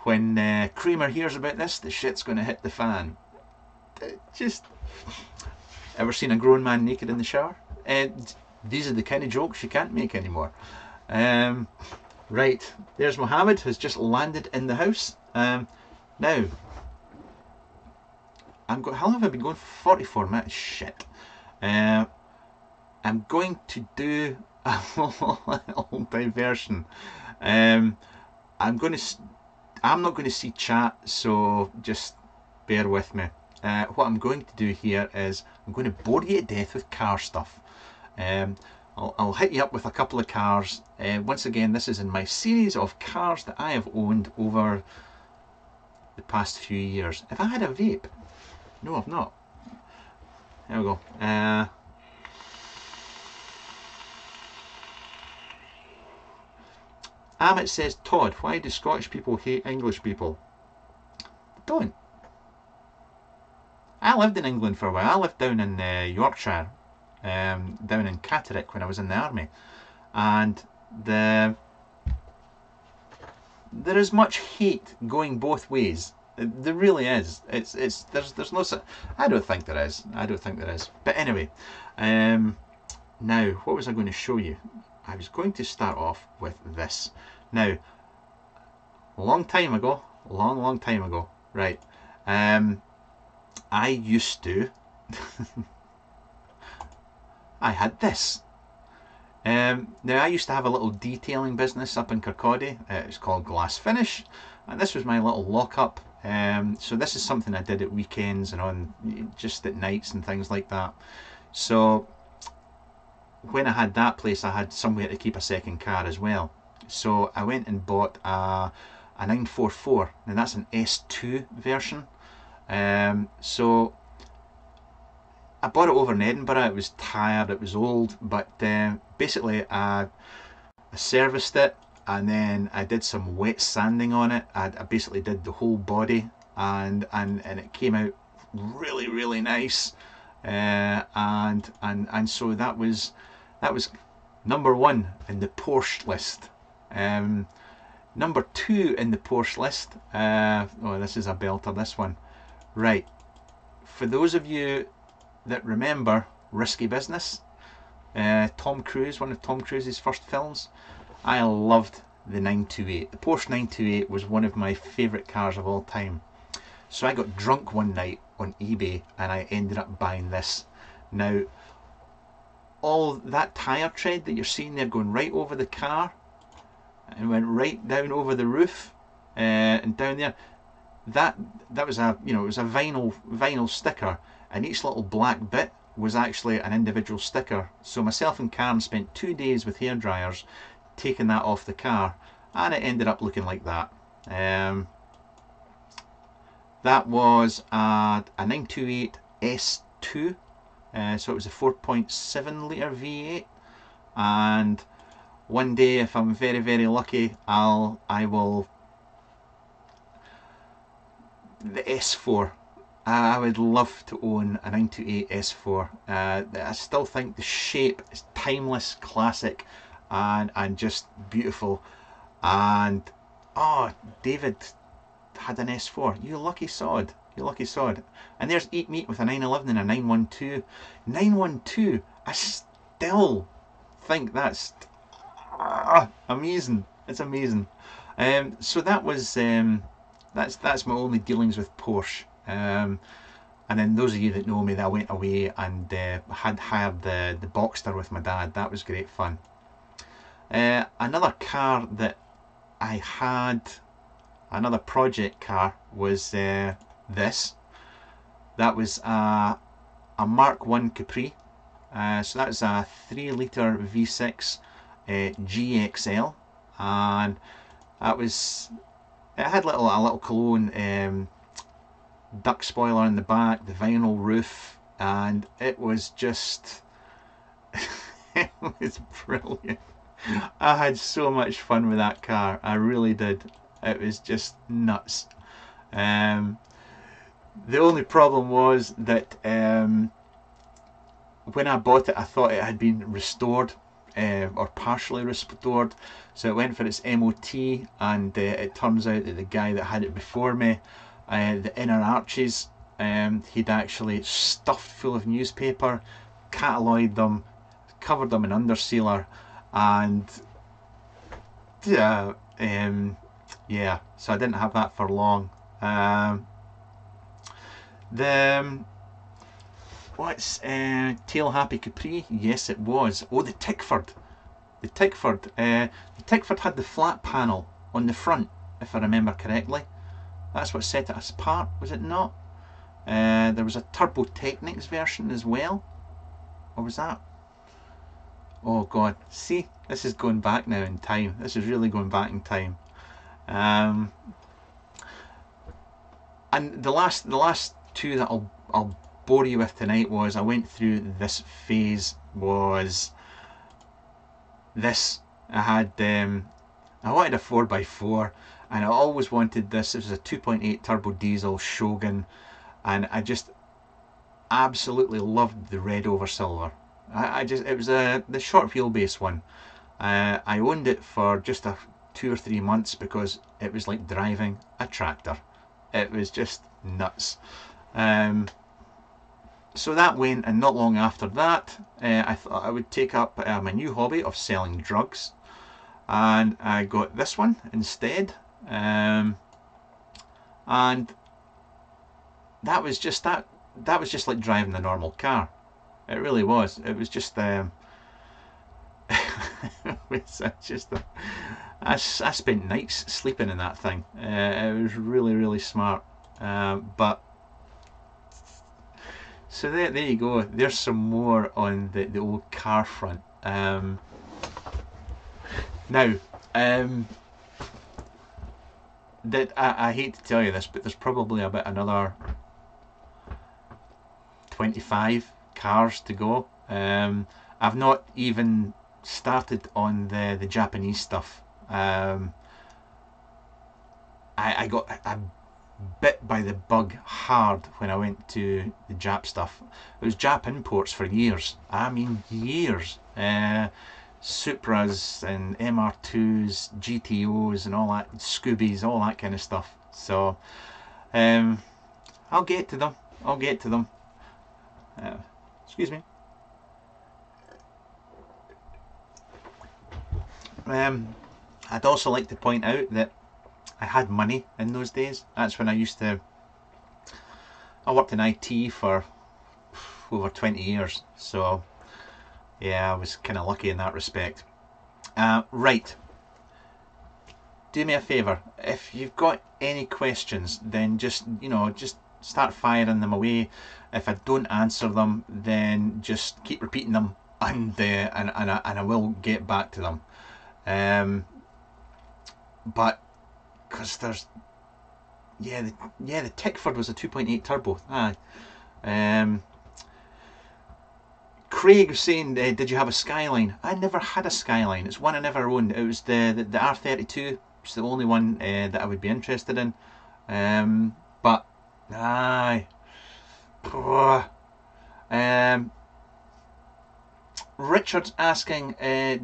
When Kramer hears about this, the shit's going to hit the fan. Just ever seen a grown man naked in the shower? These are the kind of jokes you can't make anymore. Right, there's Mohammed, has just landed in the house. Now, how long have I been going for? 44 minutes. Shit. I'm going to do a little diversion. I'm not going to see chat, so just bear with me. What I'm going to do here is I'm going to bore you to death with car stuff. I'll hit you up with a couple of cars. Once again, this is in my series of cars that I have owned over the past few years. Have I had a vape? No, I've not. There we go. Amit says, Todd, why do Scottish people hate English people? They don't. I lived in England for a while. I lived down in Yorkshire, down in Catterick when I was in the army, and there is much hate going both ways. There really is. There's no. I don't think there is. But anyway, now what was I going to show you? I was going to start off with this. Now, long time ago, right? I used to. I had this. Now I used to have a little detailing business up in Kirkcaldy. It's called Glass Finish, and this was my little lockup. So this is something I did at weekends and on just at nights and things like that. So when I had that place, I had somewhere to keep a second car as well. So I went and bought a 944. Now that's an S2 version. So I bought it over in Edinburgh. It was tired, it was old, but basically I serviced it, and then I did some wet sanding on it. I basically did the whole body, and it came out really nice. And so that was number one in the Porsche list. Number two in the Porsche list. Oh, this is a belter, this one. Right, for those of you that remember Risky Business, Tom Cruise, one of Tom Cruise's first films, I loved the 928. The Porsche 928 was one of my favourite cars of all time. So I got drunk one night on eBay and I ended up buying this. Now, all that tyre tread that you're seeing there going right over the car and went right down over the roof and down there, that was a, you know, it was a vinyl sticker, and each little black bit was actually an individual sticker. So myself and Karen spent 2 days with hair dryers taking that off the car, and it ended up looking like that. That was a 928 S2, so it was a 4.7 litre V8, and one day, if I'm very lucky, I will the S4. I would love to own a 928 S4. I still think the shape is timeless, classic, and just beautiful. And oh, David had an S4. You lucky sod. You lucky sod. And there's Eat Meat with a 911 and a 912. 912. I still think that's amazing. It's amazing. So that was that's my only dealings with Porsche. And then those of you that know me, that I went away and had hired the Boxster with my dad. That was great fun. Another car that I had, another project car, was this. That was a Mark 1 Capri. So that was a 3 litre V6 GXL, and that was, it had a little cologne duck spoiler in the back, the vinyl roof, and it was just it was brilliant. I had so much fun with that car, I really did. It was just nuts. The only problem was that when I bought it, I thought it had been restored or partially restored, so it went for its MOT, and it turns out that the guy that had it before me, the inner arches, he'd actually stuffed full of newspaper, catalogued them, covered them in undersealer, and yeah, so I didn't have that for long. The what's Tail Happy Capri? Yes, it was. Oh, the Tickford. The Tickford had the flat panel on the front, if I remember correctly. That's what set it apart, was it not? There was a Turbo Technics version as well. Or was that? Oh God, see, this is going back now in time. This is really going back in time. And the last two that I'll bore you with tonight was I went through this phase was this. I had I wanted a 4x4 and I always wanted this. It was a 2.8 turbo diesel Shogun and I just absolutely loved the red over silver. It was the short wheelbase one. I owned it for just 2 or 3 months because it was like driving a tractor. It was just nuts. So that went, and not long after that, I thought I would take up my new hobby of selling drugs, and I got this one instead. And that was just like driving a normal car. It really was. It was just I spent nights sleeping in that thing. It was really smart. But so there you go. There's some more on the old car front. Now, that I hate to tell you this, but there's probably about another 25 cars to go. I've not even started on the Japanese stuff. I got bit by the bug hard when I went to the Jap stuff. It was Jap imports for years. I mean years. Supras and MR2s, GTOs and all that, Scoobies, all that kind of stuff. So I'll get to them. Excuse me. I'd also like to point out that I had money in those days. That's when I worked in IT for over 20 years. So yeah, I was kind of lucky in that respect. Right. Do me a favour. If you've got any questions, then just start firing them away. If I don't answer them, then just keep repeating them, and I will get back to them. But because there's the Tickford was a 2.8 turbo. Craig was saying, did you have a Skyline? I never had a Skyline. It's one I never owned. It was the R32. It's the only one that I would be interested in. But aye. Richard's asking,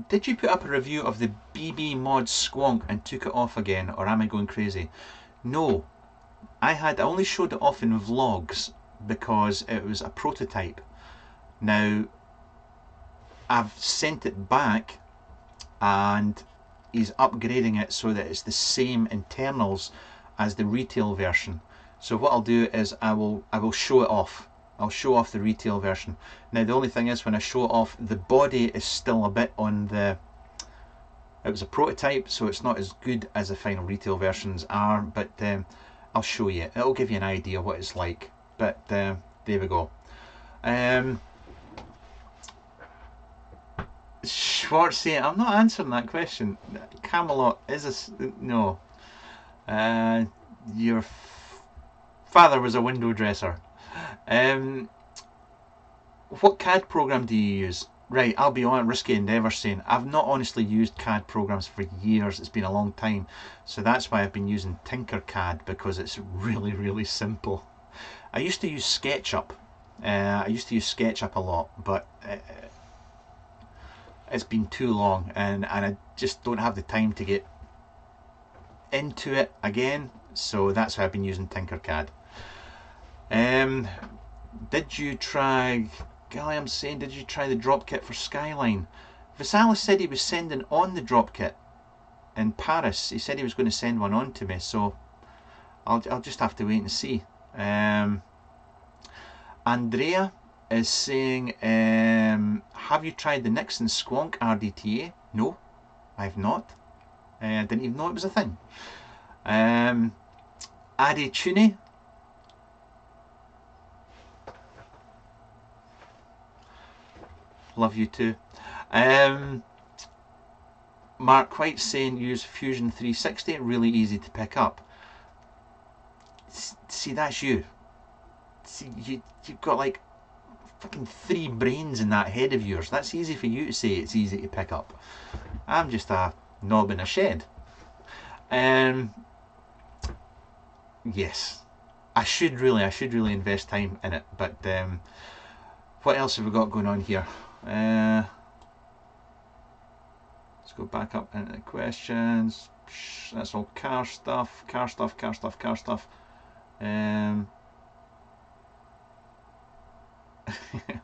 did you put up a review of the BB mod Squonk and took it off again, or am I going crazy? No, I only showed it off in vlogs because it was a prototype. Now I've sent it back and he's upgrading it so that it's the same internals as the retail version. So what I'll do is I will show it off. I'll show off the retail version. Now the only thing is, when I show it off, the body is still a bit on the... It was a prototype, so it's not as good as the final retail versions are, but I'll show you. It'll give you an idea what it's like. But there we go. Schwartzy, I'm not answering that question. Camelot is a... No. Your father was a window dresser. What CAD program do you use? Right, I'll be on Risky Endeavour saying I've not honestly used CAD programs for years. It's been a long time, so that's why I've been using Tinkercad, because it's really simple. I used to use SketchUp. I used to use SketchUp a lot, but it's been too long, and I just don't have the time to get into it again. So that's why I've been using Tinkercad. Did you try... Golly, I'm saying, did you try the drop kit for Skyline? Visalis said he was sending on the drop kit. in Paris. He said he was going to send one on to me, so I'll just have to wait and see. Andrea is saying, have you tried the Nixon Squonk RDTA? No, I've not. I didn't even know it was a thing. Adi Tune. Love you too. Mark White saying use Fusion 360, really easy to pick up. See, that's you. See, you've got like fucking 3 brains in that head of yours. That's easy for you to say it's easy to pick up. I'm just a knob in a shed. Yes, I should really invest time in it. But what else have we got going on here? Let's go back up into the questions. That's all car stuff.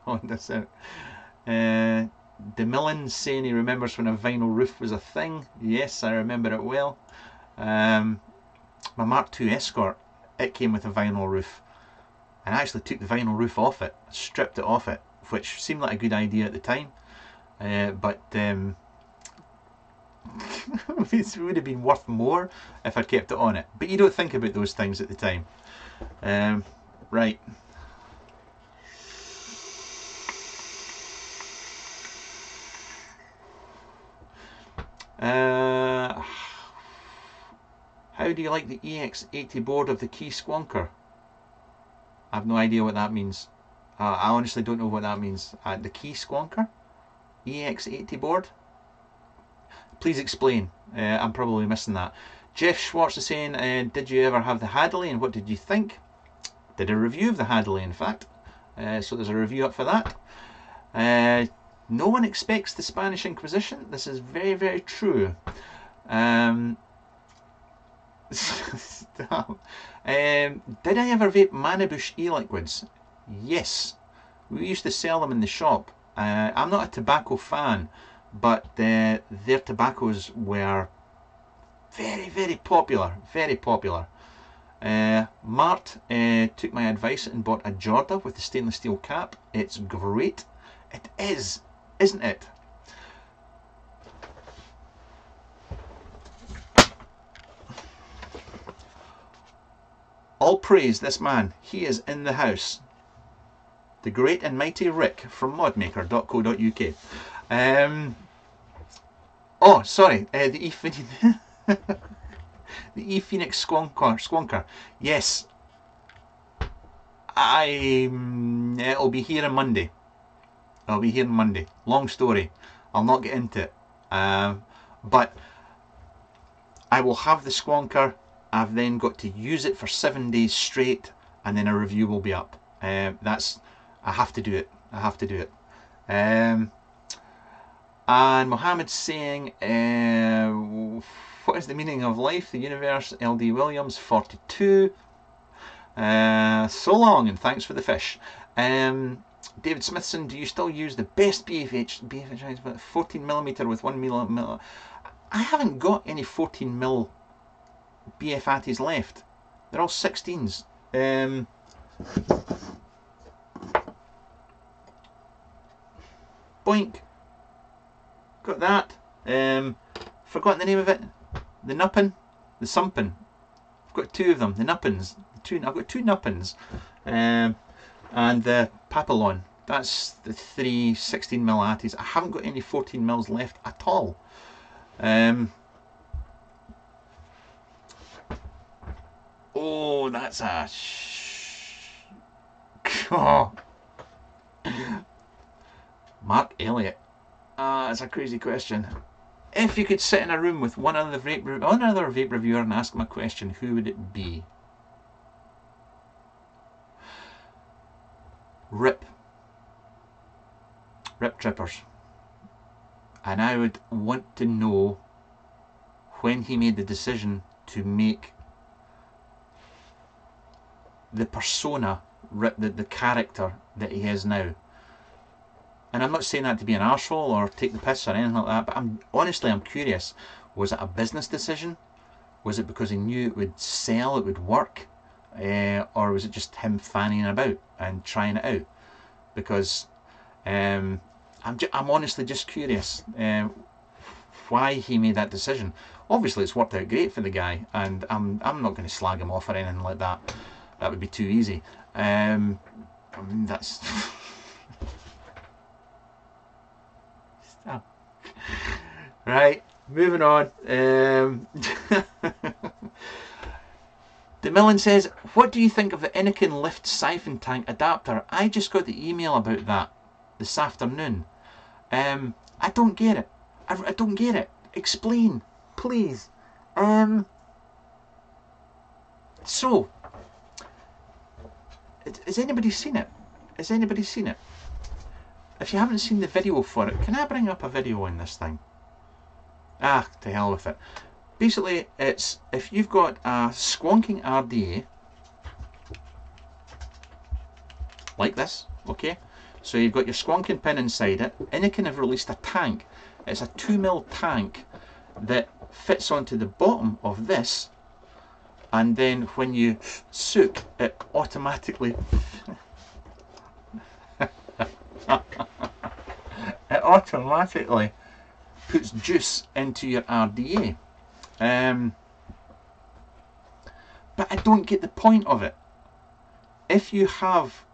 Oh, that's it. DeMillan saying he remembers when a vinyl roof was a thing. Yes, I remember it well. My Mark II Escort, it came with a vinyl roof. And I actually took the vinyl roof off it, stripped it off it, which seemed like a good idea at the time. But it would have been worth more if I'd kept it on it. But you don't think about those things at the time. Right. How do you like the EX80 board of the Key Squonker? I have no idea what that means. I honestly don't know what that means. The Key Squonker? EX80 board? Please explain. I'm probably missing that. Jeff Schwartz is saying, did you ever have the Hadley and what did you think? Did a review of the Hadley, in fact. So there's a review up for that. No one expects the Spanish Inquisition. This is very, very true. Did I ever vape Manabush e-liquids? Yes. We used to sell them in the shop. I'm not a tobacco fan, but their tobaccos were very, very popular. Very popular. Mart took my advice and bought a Jorda with the stainless steel cap. It's great. It is, isn't it? All praise this man. He is in the house. The great and mighty Rick from modmaker.co.uk. Oh, sorry. The E-Phoenix Squonker. Yes. It'll be here on Monday. Long story. I'll not get into it. But I will have the Squonker. I've then got to use it for 7 days straight, and then a review will be up. I have to do it. And Mohammed's saying, what is the meaning of life? The universe, LD Williams, 42. So long, and thanks for the fish. David Smithson, do you still use the best BFH 14mm with 1mm? I haven't got any 14mm BF Atties left. They're all 16s. Boink. Got that. Forgotten the name of it. The Nuppin. The Sumpin. I've got 2 of them. The Nuppins. I've got 2 Nuppins. And the Papillon. That's the 3 16mm Atties. I haven't got any 14mm left at all. Oh, that's a oh. Mark Elliott. That's a crazy question. If you could sit in a room with one other vape reviewer and ask them a question, who would it be? Rip Trippers. And I would want to know when he made the decision to make the persona, the character that he is now. And I'm not saying that to be an arsehole or take the piss or anything like that, but I'm curious. Was it a business decision? Was it because he knew it would sell, it would work? Or was it just him fanning about and trying it out? Because I'm honestly just curious why he made that decision. Obviously it's worked out great for the guy, and I'm not going to slag him off or anything like that. That would be too easy. I mean, that's right, moving on. The Millen says, what do you think of the Anakin lift siphon tank adapter? I just got the email about that this afternoon. I don't get it. I don't get it. Explain, please. So, has anybody seen it? Has anybody seen it? If you haven't seen the video for it, can I bring up a video on this thing? Ah, to hell with it. Basically, it's if you've got a Squonking RDA, like this, okay? So you've got your Squonking pin inside it. Anakin have released a tank. It's a 2mm tank that fits onto the bottom of this, and then when you soak, it automatically puts juice into your RDA. But I don't get the point of it. If you have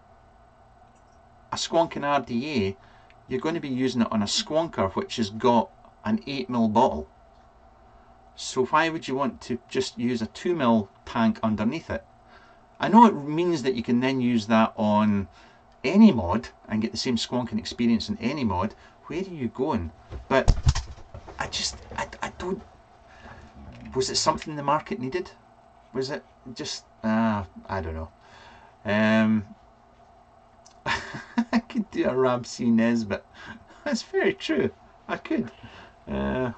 a Squonking RDA, you're going to be using it on a squonker which has got an 8mm bottle. So why would you want to just use a 2mm tank underneath it? I know it means that you can then use that on any mod and get the same squonking experience in any mod. Where are you going? But I don't. Was it something the market needed? Was it just I don't know. I could do a Rab C Nesbit. That's very true. I could. I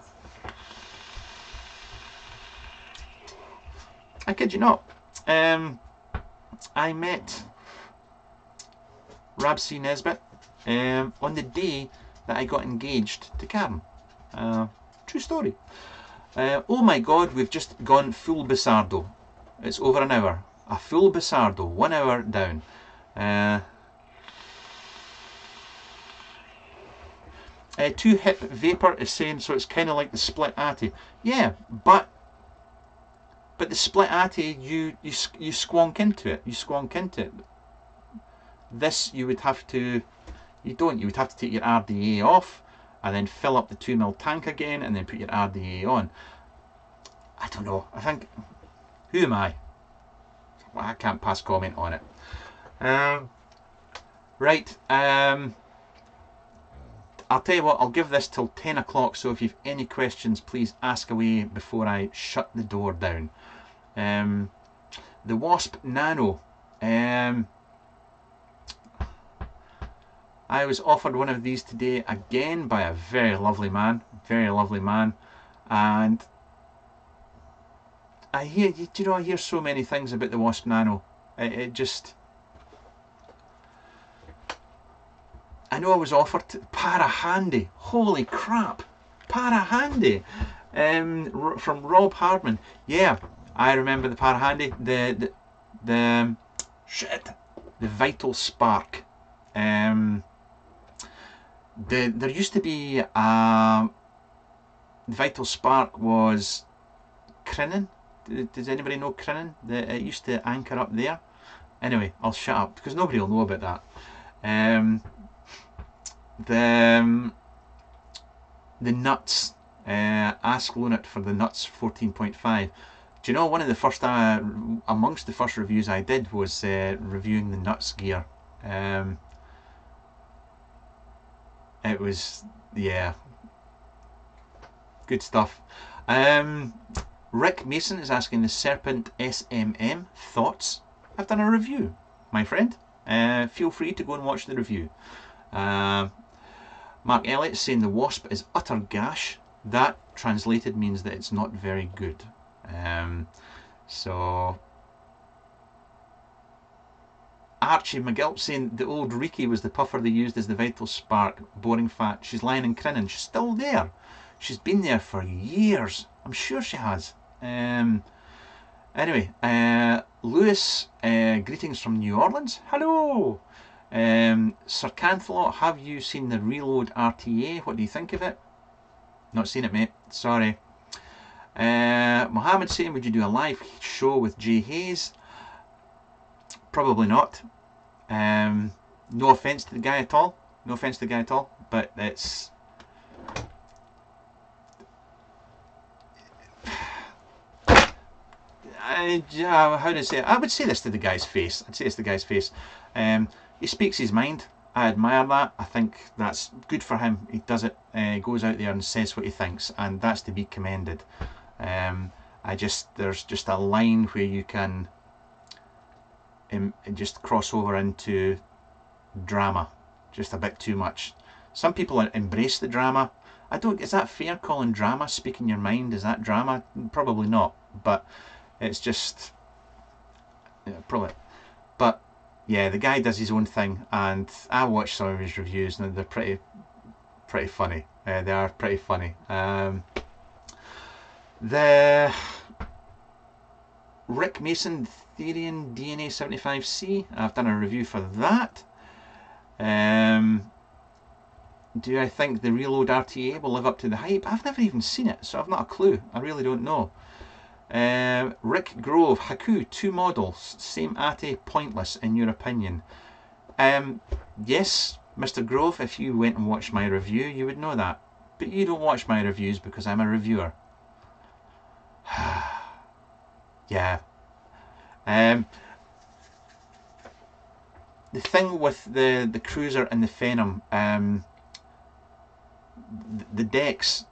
kid you not. I met Rab C Nesbit on the day that I got engaged to Karen. True story. Oh my god, we've just gone full Bissardo. It's over an hour. A full Bissardo, 1 hour down. Too Hip Vapor is saying, so it's kind of like the Split Atty. Yeah, but the Split Atty, you squonk into it. You squonk into it. This you would have to, you don't. You would have to take your RDA off and then fill up the 2mm tank again and then put your RDA on. I don't know. I think, who am I? Well, I can't pass comment on it. Right. I'll tell you what, I'll give this till 10 o'clock, so if you've any questions, please ask away before I shut the door down. The Wasp Nano. I was offered one of these today again by a very lovely man, and I hear, you know, I hear so many things about the Wasp Nano. It just, I know I was offered Para Handy. Holy crap, Para Handy, from Rob Hardman. Yeah, I remember the Para Handy. The Vital Spark. There used to be Vital Spark was Crinan. Does anybody know Crinan? It used to anchor up there. Anyway, I'll shut up because nobody will know about that. The nuts. Ask Lunat for the nuts 14.5. Do you know, one of the first amongst the first reviews I did was reviewing the nuts gear. It was, yeah, good stuff. Rick Mason is asking the Serpent SMM thoughts. I've done a review, my friend. Feel free to go and watch the review. Mark Elliott is saying the Wasp is utter gash. That translated means that it's not very good. So Archie McGilp saying the old Riki was the puffer they used as the Vital Spark, boring fat. She's lying in Crinan. She's still there. She's been there for years. I'm sure she has. Anyway, Lewis, greetings from New Orleans. Hello. Sir Canthalot, have you seen the Reload RTA? What do you think of it? Not seen it, mate. Sorry. Mohammed saying, would you do a live show with Jay Hayes? Probably not. No offence to the guy at all. No offence to the guy at all. But it's... how do I say it? I would say this to the guy's face. I'd say this to the guy's face. He speaks his mind. I admire that. I think that's good for him. He does it. Goes out there and says what he thinks, and that's to be commended. There's just a line where you can just cross over into drama, just a bit too much. Some people embrace the drama. Is that fair, calling drama speaking your mind? Is that drama? Probably not, but it's just, yeah, probably. But yeah, the guy does his own thing, and I watch some of his reviews, and they're pretty funny. They are pretty funny. The Rick Mason Therian DNA 75C, I've done a review for that. Do I think the Reload RTA will live up to the hype? I've never even seen it, so I've not a clue. I really don't know. Rick Grove, Haku, 2 models, same ATE, pointless in your opinion? Yes, Mr. Grove, if you went and watched my review, you would know that. But you don't watch my reviews because I'm a reviewer. Yeah. The thing with the Cruiser and the Phenom, the decks,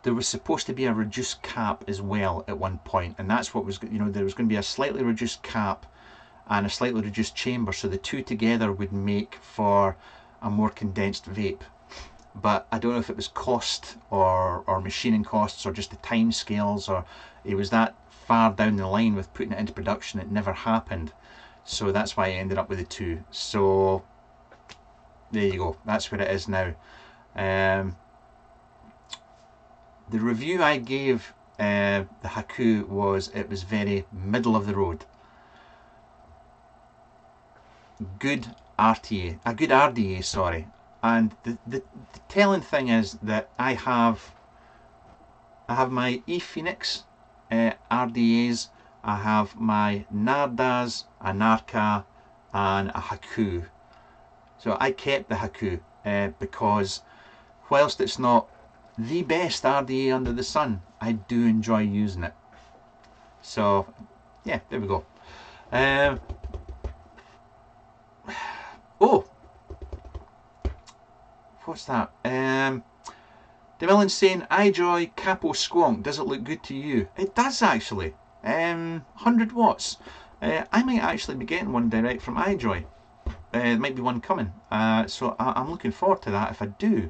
there was supposed to be a reduced cap as well at one point, and that's what was, there was going to be a slightly reduced cap and a slightly reduced chamber, so the two together would make for a more condensed vape. But I don't know if it was cost or machining costs or just the time scales, or it was that far down the line with putting it into production it never happened. So that's why I ended up with the 2. So there you go, that's where it is now. The review I gave the Haku was, it was very middle of the road. Good RTA, a good RDA, sorry. And the telling thing is that I have my ePhoenix RDAs, I have my Nardas, a Narca, and a Haku. So I kept the Haku because whilst it's not the best RDA under the sun, I do enjoy using it. So yeah, there we go. Oh, what's that? DeMillan's saying, iJoy Capo Squonk, does it look good to you? It does actually. 100 watts. I might actually be getting one direct from iJoy. There might be one coming. So I'm looking forward to that if I do.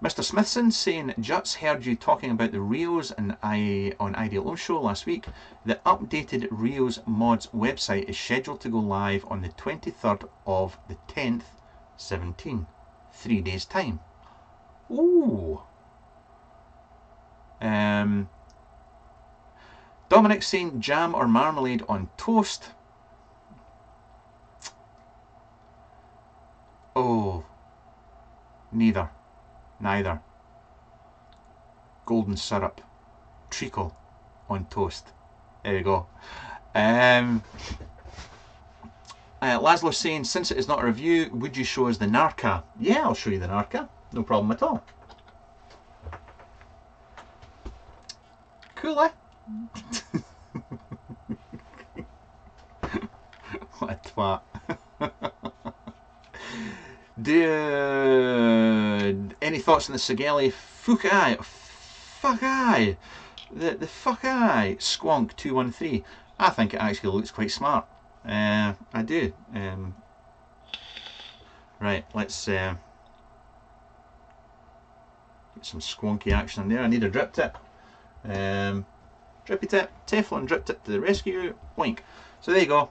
Mr. Smithson saying, Juts, heard you talking about the Rios and on Ideal Ohm Show last week. The updated Rios mods website is scheduled to go live on the 23rd of the 10th, 17. 3 days time. Ooh. Dominic saying, jam or marmalade on toast. Oh, neither. Golden syrup, treacle on toast. There you go. Laszlo saying, since it is not a review, would you show us the Narca? Yeah, I'll show you the Narca. No problem at all. Cool, eh? What a twat. Any thoughts on the Sigelli Fukai? Fukai! The Fukai Squonk 213. I think it actually looks quite smart. I do. Right, let's get some squonky action in there. I need a drip tip. Drippy tip, Teflon drip tip to the rescue. Boink. So there you go.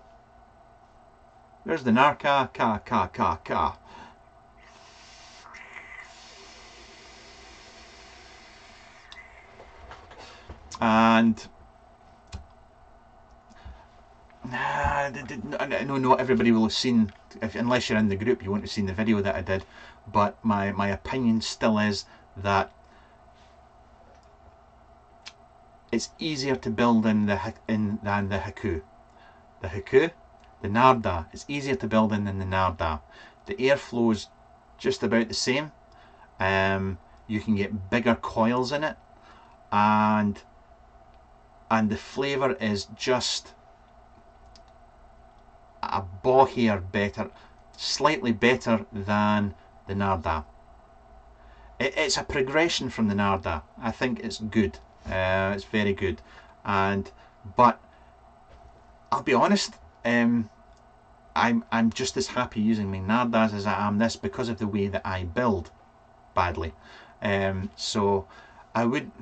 There's the Narca. Ka. And I know not everybody will have seen, unless you're in the group, you won't have seen the video that I did, but my opinion still is that it's easier to build than the Haku. The Haku, the Narda, it's easier to build in than the Narda. The airflow is just about the same. You can get bigger coils in it, and the flavour is just a bohier better, slightly better than the Narda. It's a progression from the Narda. I think it's good. It's very good, but I'll be honest. I'm just as happy using my Nardas as I am this because of the way that I build badly. So I would.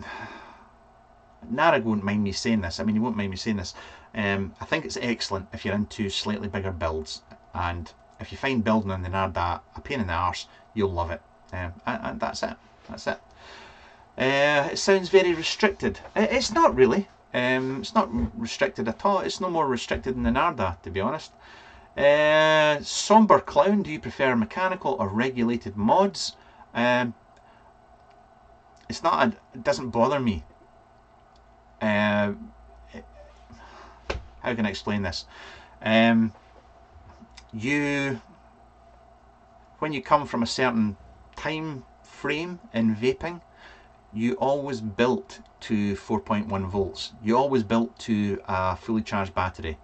Narag won't mind me saying this. I mean, he won't mind me saying this. I think it's excellent if you're into slightly bigger builds, and if you find building on the Narda a pain in the arse, you'll love it. And that's it. That's it. It sounds very restricted. It's not really. It's not restricted at all. It's no more restricted than the Narda, to be honest. Somber Clown, do you prefer mechanical or regulated mods? It's not. It doesn't bother me. How can I explain this? When you come from a certain time frame in vaping, you always built to 4.1 volts. You always built to a fully charged battery.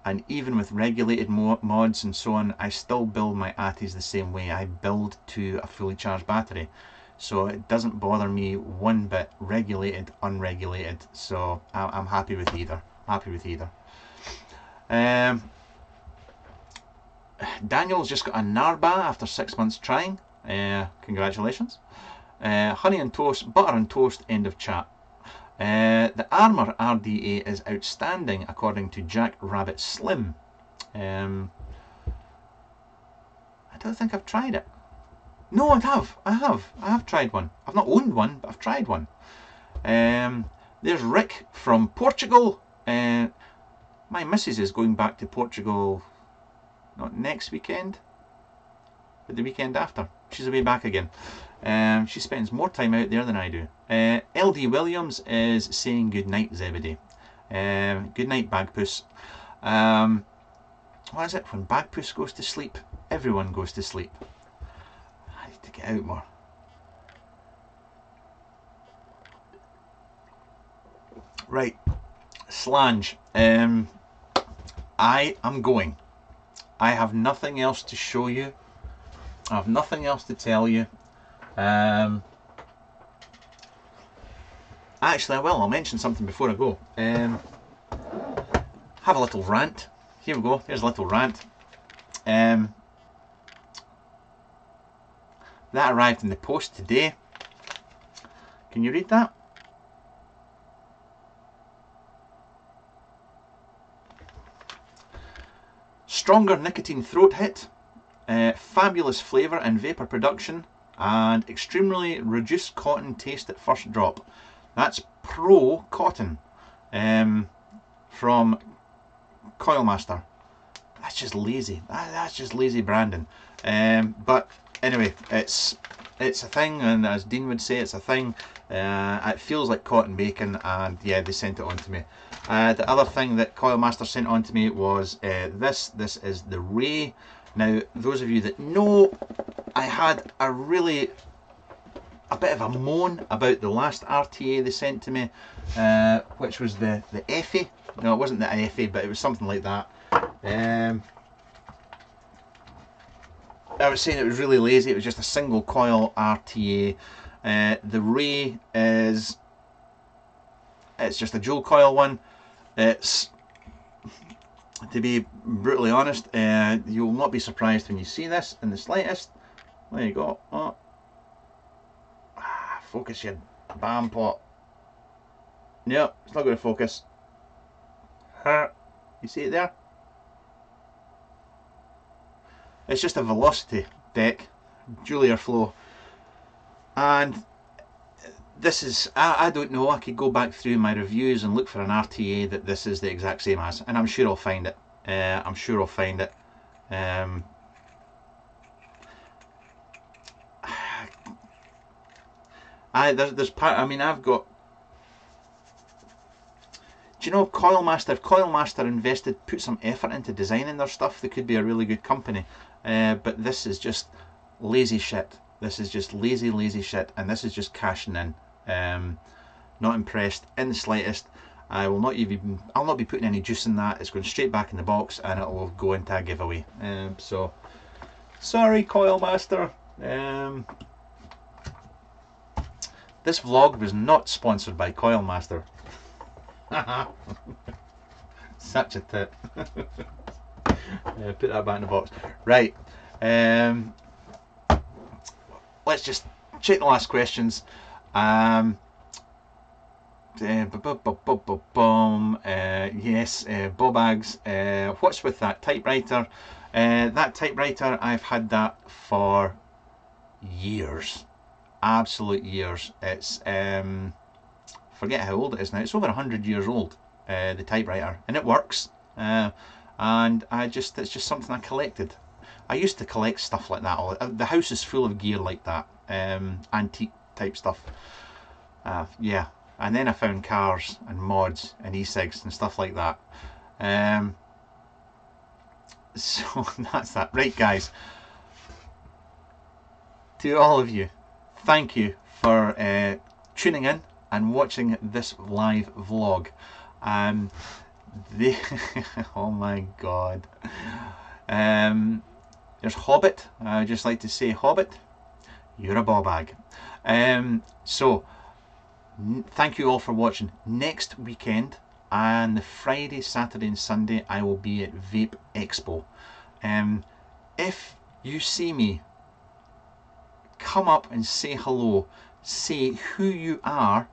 And even with regulated mods and so on, I still build my ATIs the same way. I build to a fully charged battery. So it doesn't bother me one bit, regulated, unregulated. So I'm happy with either. Happy with either. Daniel's just got a Narba after 6 months trying. Congratulations. Honey and toast, butter and toast, end of chat. The Armour RDA is outstanding according to Jack Rabbit Slim. I don't think I've tried it. No, I have tried one. I've not owned one, but I've tried one. There's Rick from Portugal. My missus is going back to Portugal, not next weekend, but the weekend after. She's away back again. She spends more time out there than I do. LD Williams is saying good night, Zebedee. Good night, Bagpuss. What is it? When Bagpuss goes to sleep, everyone goes to sleep. I need to get out more. Right, Slange. I am going. I have nothing else to show you. I have nothing else to tell you. Actually, I will. I'll mention something before I go. Have a little rant. Here we go. Here's a little rant. That arrived in the post today. Can you read that? Stronger nicotine throat hit, fabulous flavour and vapour production, and extremely reduced cotton taste at first drop. That's Pro Cotton from Coilmaster. That's just lazy. That's just lazy branding. But anyway, it's a thing, and as Dean would say, it's a thing. It feels like cotton bacon, and yeah, they sent it on to me. The other thing that Coilmaster sent on to me was this. This is the Ray. Now, those of you that know, I had a bit of a moan about the last RTA they sent to me, which was the Effie. No, it wasn't the Effie, but it was something like that. I was saying it was really lazy. It was just a single coil RTA. The Ray it's just a dual coil one. It's, to be brutally honest, you will not be surprised when you see this in the slightest. There you go. Oh. Focus your bam pot. No, it's not going to focus. You see it there? It's just a velocity deck, dual airflow, and this is, I don't know, I could go back through my reviews and look for an RTA that this is the exact same as, and I'm sure I'll find it. I'm sure I'll find it. There's part, I mean, I've got, do you know, Coilmaster, if Coilmaster invested, put some effort into designing their stuff, they could be a really good company. But this is just lazy shit. This is just lazy shit, and this is just cashing in. Not impressed in the slightest. I'll not be putting any juice in that. It's going straight back in the box, and it will go into a giveaway. So, sorry, Coilmaster. This vlog was not sponsored by Coilmaster. Such a tip. Put that back in the box. Right. Let's just check the last questions. Yes, Bobags. What's with that typewriter? That typewriter, I've had that for years. Absolute years. It's forget how old it is now. It's over 100 years old, the typewriter, and it works. And it's just something I collected. I used to collect stuff like that. The house is full of gear like that, antique type stuff. Yeah, and then I found cars and mods and e-cigs and stuff like that. So that's that. Right, guys. To all of you, thank you for tuning in and watching this live vlog. Oh my god. There's Hobbit. I'd just like to say, Hobbit, you're a ball bag. So thank you all for watching. Next weekend and the Friday, Saturday and Sunday I will be at Vape Expo. If you see me, come up and say hello, say who you are,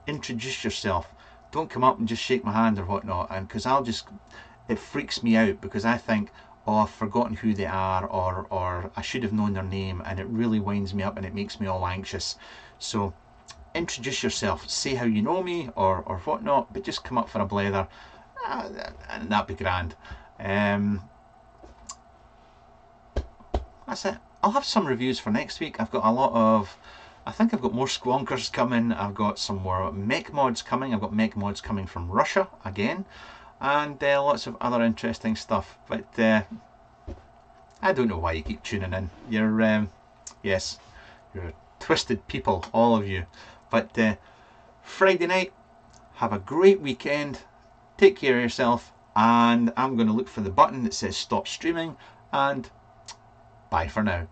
introduce yourself. Don't come up and just shake my hand or whatnot, and because it freaks me out, because I think, oh, I've forgotten who they are, or I should have known their name, and it really winds me up and it makes me all anxious. So introduce yourself, say how you know me or whatnot, but just come up for a blether, and that'd be grand. That's it. I'll have some reviews for next week. I've got a lot of, I think I've got more squonkers coming. I've got some more mech mods coming. I've got mech mods coming from Russia again, and lots of other interesting stuff. But I don't know why you keep tuning in. You're yes, you're twisted people, all of you. But Friday night, have a great weekend. Take care of yourself, and I'm going to look for the button that says stop streaming, and bye for now.